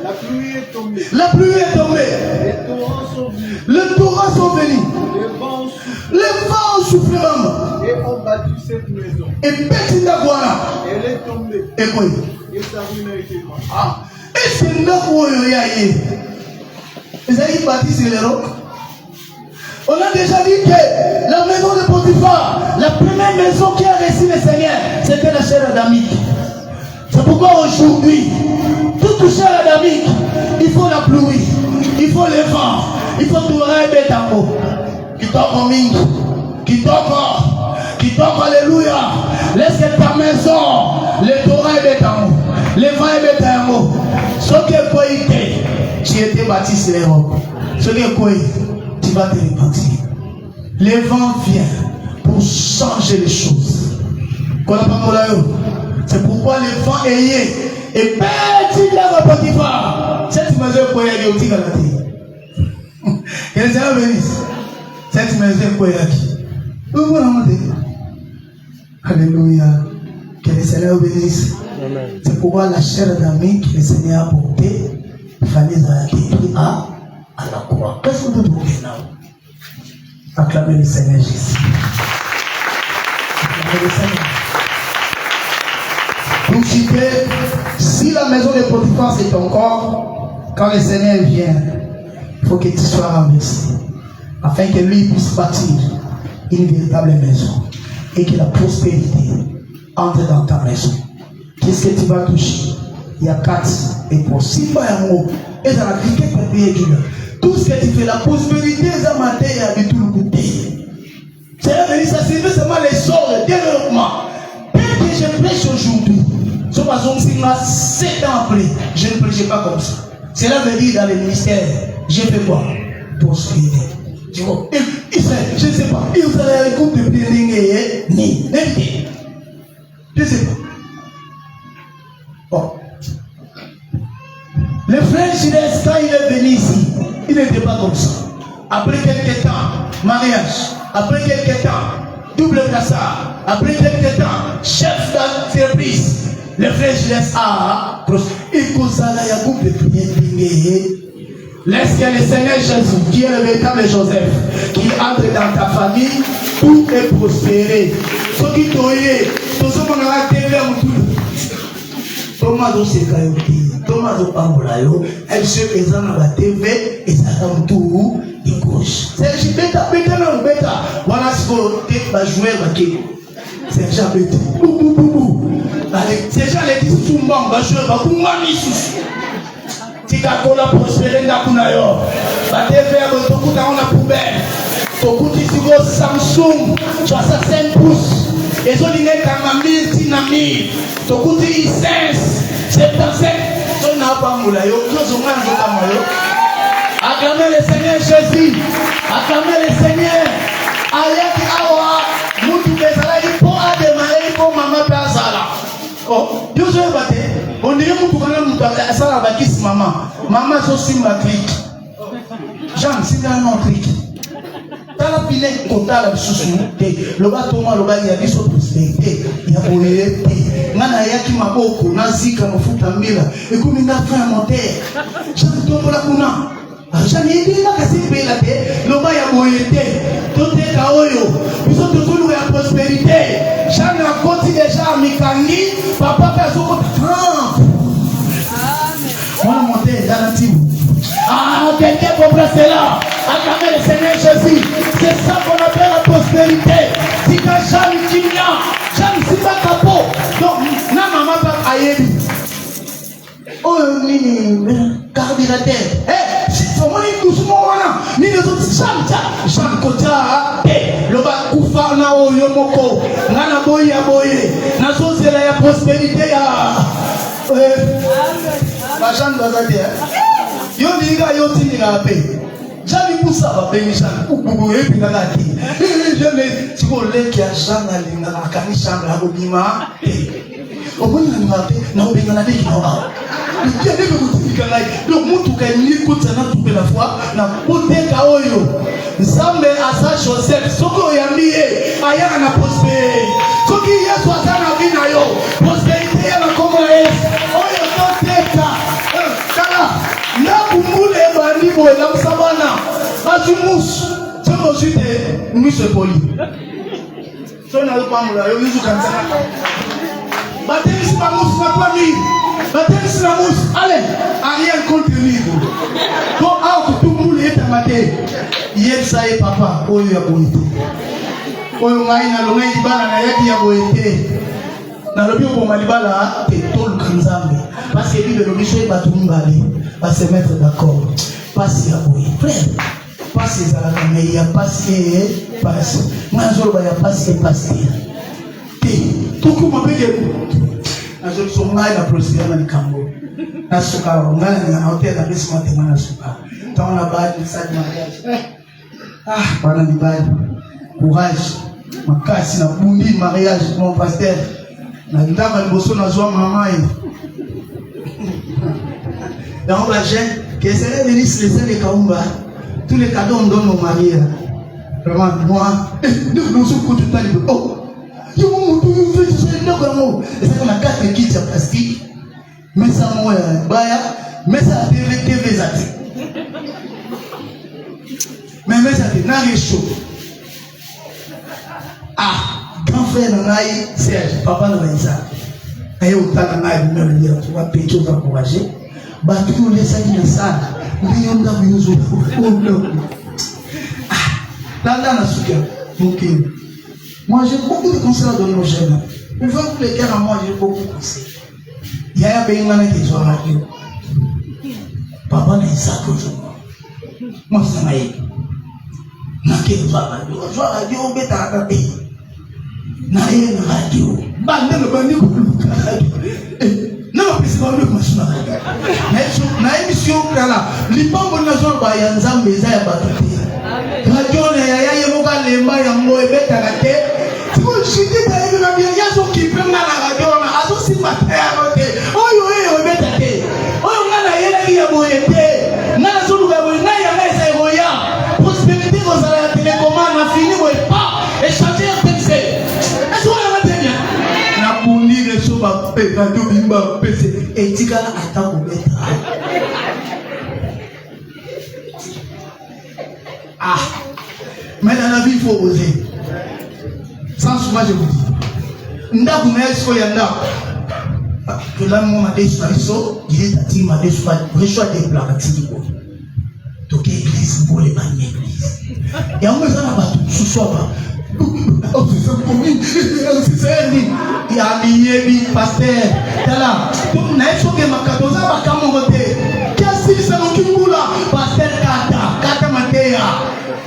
la pluie est tombée. La pluie est tombée. Les torrents sont venus. Les torrents sont venus. Les vents ont soufflé. Les vents ont soufflé même. Et ont battu cette maison. Et petit d'Aguana. Elle est tombée. Et quoi? Et sa ruine a été grande. Ah. Et c'est là où il y a eu. Ils ont bâti sur les rocs. On a déjà dit que la maison de Potiphar, la première maison qui a reçu le Seigneur, c'était la chair adamique. C'est pourquoi aujourd'hui, toute chair adamique, il faut la pluie, il faut le vent, il faut tout le en haut. Qui tombe en mine, qui tombe, alléluia. Laisse ta maison, les torrents est en haut, les vents est en haut. Ce qui est quoi, tu étais bâti sur les rocs. Ce qui est quoi, tu vas te repentir. Le vent vient pour changer les choses. C'est pourquoi les vents ayés et petit la Potiphar. Cette maison pour y aller au tigre à la terre. Que les Seigneur bénisse. Cette maison pour y aller. Alléluia. Que le Seigneur bénisse. C'est pourquoi la chair d'amis que le Seigneur a portée, il fallait la détruire à la croix. Qu'est-ce que vous trouvez là? Acclamez le Seigneur Jésus. Acclamez le Seigneur. Donc, si la maison de Potiphar c'est ton corps, quand le Seigneur vient, il faut que tu sois renversé, afin que lui puisse bâtir une véritable maison et que la prospérité entre dans ta maison. Qu'est-ce que tu vas toucher? Il y a 4 et pour 6 mois et ça va cliquer pour payer du tout ce que tu fais, la prospérité, ça m'a dit à tout le côté. C'est ça c'est seulement les sorts de développement. Dès que je prêche aujourd'hui, sur ma zone, 7 ans après, je ne prêchais pas comme ça. Cela veut dire dans le ministère, j'ai fait quoi? Prospérité. Tu vois, je ne sais pas, il vous a un groupe de prière ni n'invité. Je ne sais pas. Bon. Le frère Gilles, quand il est venu ici, il n'était pas comme ça. Après quelques temps, mariage. Après quelques temps, double brassard. Après quelques temps, chef d'entreprise. Le frère Gilles a il cause là, il y a beaucoup de prières. Laisse que le Seigneur Jésus, qui est le véritable Joseph, qui entre dans ta famille, tout est prospéré. Ce qui t'oye, tout ce qu'on a TV à tout. Thomas Osekayoti, Thomas Opambolayo, elle se présente dans la TV et ça tombe tout de gauche. C'est bêta, voilà ce qu'on va jouer avec. C'est déjà bêta. C'est déjà les disques souvent, va jouer avec Mouanissus. Tikakola prospérer na kunayo. Ba TV à beaucoup dans la poubelle. Beaucoup de Samsung 65 pouces. Et so linge kama 1000 dinamite. Beaucoup de i16 77. So na pa mulayo, so mwanzo kama yo. Acclamez le Seigneur Jésus. Acclamez le Seigneur. Ayaki awa mutu bezala ipo ademare ipo mama pazala. Oh, Dieu je bate. On dirait que tu ça va qui maman. Maman aussi ma clique. Jean, c'est un nom clique. T'as la pinette totale sous le bateau, le bail, il y a des choses prospérité. Il y a boyé. Nana yaki maboko, nazika, mafuta mila. Et comme il a fait un monter. Jean, tombe la kuna. Jean, il dit là que c'est payé la tête. Le bail a boyé. Tout est kaoyo. Ils ont toujours la prospérité. Jean a continué déjà à Mikani. Papa fait son compte. On va monter dans la team. Ah, quelqu'un comprend cela. Acclamez le Seigneur Jésus. C'est ça qu'on appelle la prospérité. Si tu as Jean Kimia, Jean Siba Kapo. Donc, na maman pas aïe. Oh, ni carburateur. Eh, si tu as tout ce monde-là, ni les autres, Jean Kota, le bas Koufa na o yomoko, na boye a boye, na sosela ya prospérité ya. La Jean Bazadi, yo diga yo tinga pe. Jani poussa ba benisha, kukubu epi na lati. Je me tikole ki a Jean alinga la kanisa la bima. Obona ngate na obenga na deki na. Dieu debe kutika lai. Donc mutu ka ni kutana tupe la foi na poteka oyo. Nzambe asa Joseph soko yambie ayana na prospérité. Soki Yesu asana bina yo. Prospérité ya na komo Yesu. Oyo toteka. Kala na kumule bani boy na msabana. Azumus. Soko jute mise poli. So na lupamula yo yuzu kansana. Baptême pas mousse, ma famille. Baptême la mousse. Allez, rien contre lui. Donc, tout le monde est à mater. Hier, ça est papa. Oh, il y a bonité. Oh, il y a bonité. Il y a bonité. Dans le bio pour Malibala, c'est tout le Kanzambe. Parce que lui, le mission est battu va se mettre d'accord. Parce qu'il y a bonité. Frère, parce qu'il y a mais il y a parce que parce. Moi, je vois, il y a parce que parce que. Tout le monde je suis la procédure dans le Cambo. La souka, on a un hôtel à Bismarck et la souka. Tant la balle, le sac de mariage. Ah, pendant les balles, courage. Ma casse, la bounie, mariage, mon pasteur. Na ndaka liboso na zwa mama ye. Donc la jeune, que c'est les ministres, les Kaumba, tous les cadeaux on donne aux mariés. Vraiment, moi, nous sommes pour tout le temps. Oh, je vous fais ça, et ça, on a 4 kits en plastique. Mais ça, moi, mais ça, TV zati. Mais ça, n'a chaud. Ah, grand frère, Nanaï, Serge, papa, Nanaï, ça. Et au temps, Nanaï, vous dire, tu vas payer, tu vas encourager. Batu nous laisse aller dans ça. Nous avons besoin de là, là, donc, moi, j'ai beaucoup de conseils à donner aux jeunes. Pour faire tous les cas, moi, j'ai beaucoup de conseils. Il y a un pays qui est radio. Papa n'est ça que je. Moi, c'est ma vie. Je suis radio. Je suis radio, je suis radio. Je suis radio. Je suis radio. Non, c'est pas le machin. Na émission là, les bambous na zone ba ya nzambe za ya batuti. Radio na ya yemoka lemba ya moe beta na te. Tiko shiti ta ebe na bia ya so kipe na radio na aso si mate ya rote. Oyo beta te. Oyo ngana yele ya moe te. Na so lu ba moe na ya na sa roya. Prospérité ko za la télécommande na fini moe pas et changer texte. Est-ce qu'on a bien? Na pundi le so ba pe radio bimba pese et tika ata ko beta. Ah, mais dans la vie, il faut oser. Sans souvent, je vous dis. Nda kuna yesu ya nda. Que là, moi, ma décision, il est à dire ma décision, je suis des plaques ko. Donc, église, pour les manier église. Et en faisant la bateau, ce soir, oh, c'est ça, c'est il y a un pasteur. Là, donc, n'a pas que ma catosa va camoter. Qu'est-ce que c'est mon kimboula? Pasteur Kata Matea.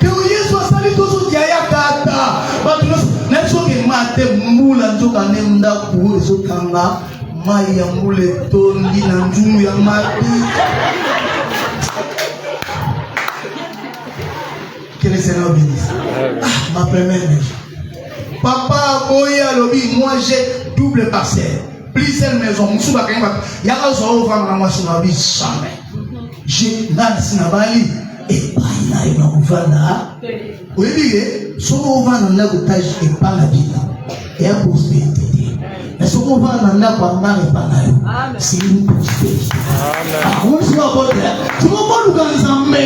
Que vous soit sali tous les aya Kata. N'a pas que mate moula njoka nemda pour les otanga. Maya moule tondi nanjou ya mati. Que le Seigneur bénisse. Ma première papa boya lobi, moi j'ai double parcelle. Plusieurs maisons. Moussouba Kemba. Yaka zo va na moi sur la vie jamais. J'ai dans Sinabali et pas na ina uvana. Oui bien, so va na gotage et pas la vie. Et à prospérité. Mais so va na kwa ngare pa na yo. C'est une prospérité. Ah, on se va voir. Tu vas pas nous ganzambe.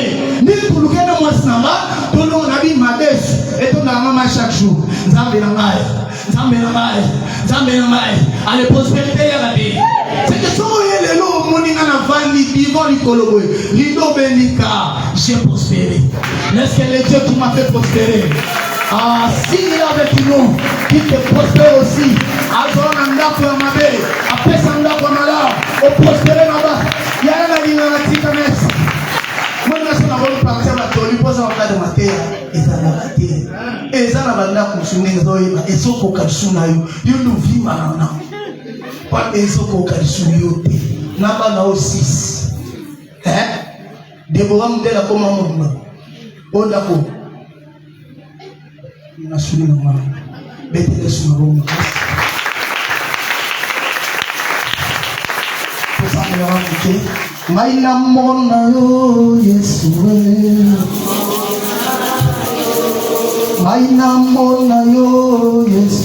Ni pour le gars moi Sinaba, tout le monde a vu ma baisse et tout na maman chaque jour. Nzambe na ngai. Allez, prospérité à la vie. C'est que si vous avez le moninga na vandi, vivant les colobos, lido benika, j'ai prospéré. Est-ce que le Dieu qui m'a fait prospérer? Ah, s'il est avec nous, qui te prospère aussi. Alors, on a pour amabe, après ça, on a pour malheur, on prospère là-bas. Il y a un ami dans la petite messe. Moi, je suis en partir à la tolue, pose en place de ma terre, et ça n'a pas été. Et ça n'a pas été. Et ça, pour qu'elle soit là, il nous vit maintenant. Pas et ça, pour qu'elle soit là. N'a pas là aussi. Hein? Déborah me dit la commande. Bon, d'accord. On a suivi le mal. Mettez-le sur le bon. Pour ça, on va rajouter. Maina mona yo Yesu Maina mona yo Yesu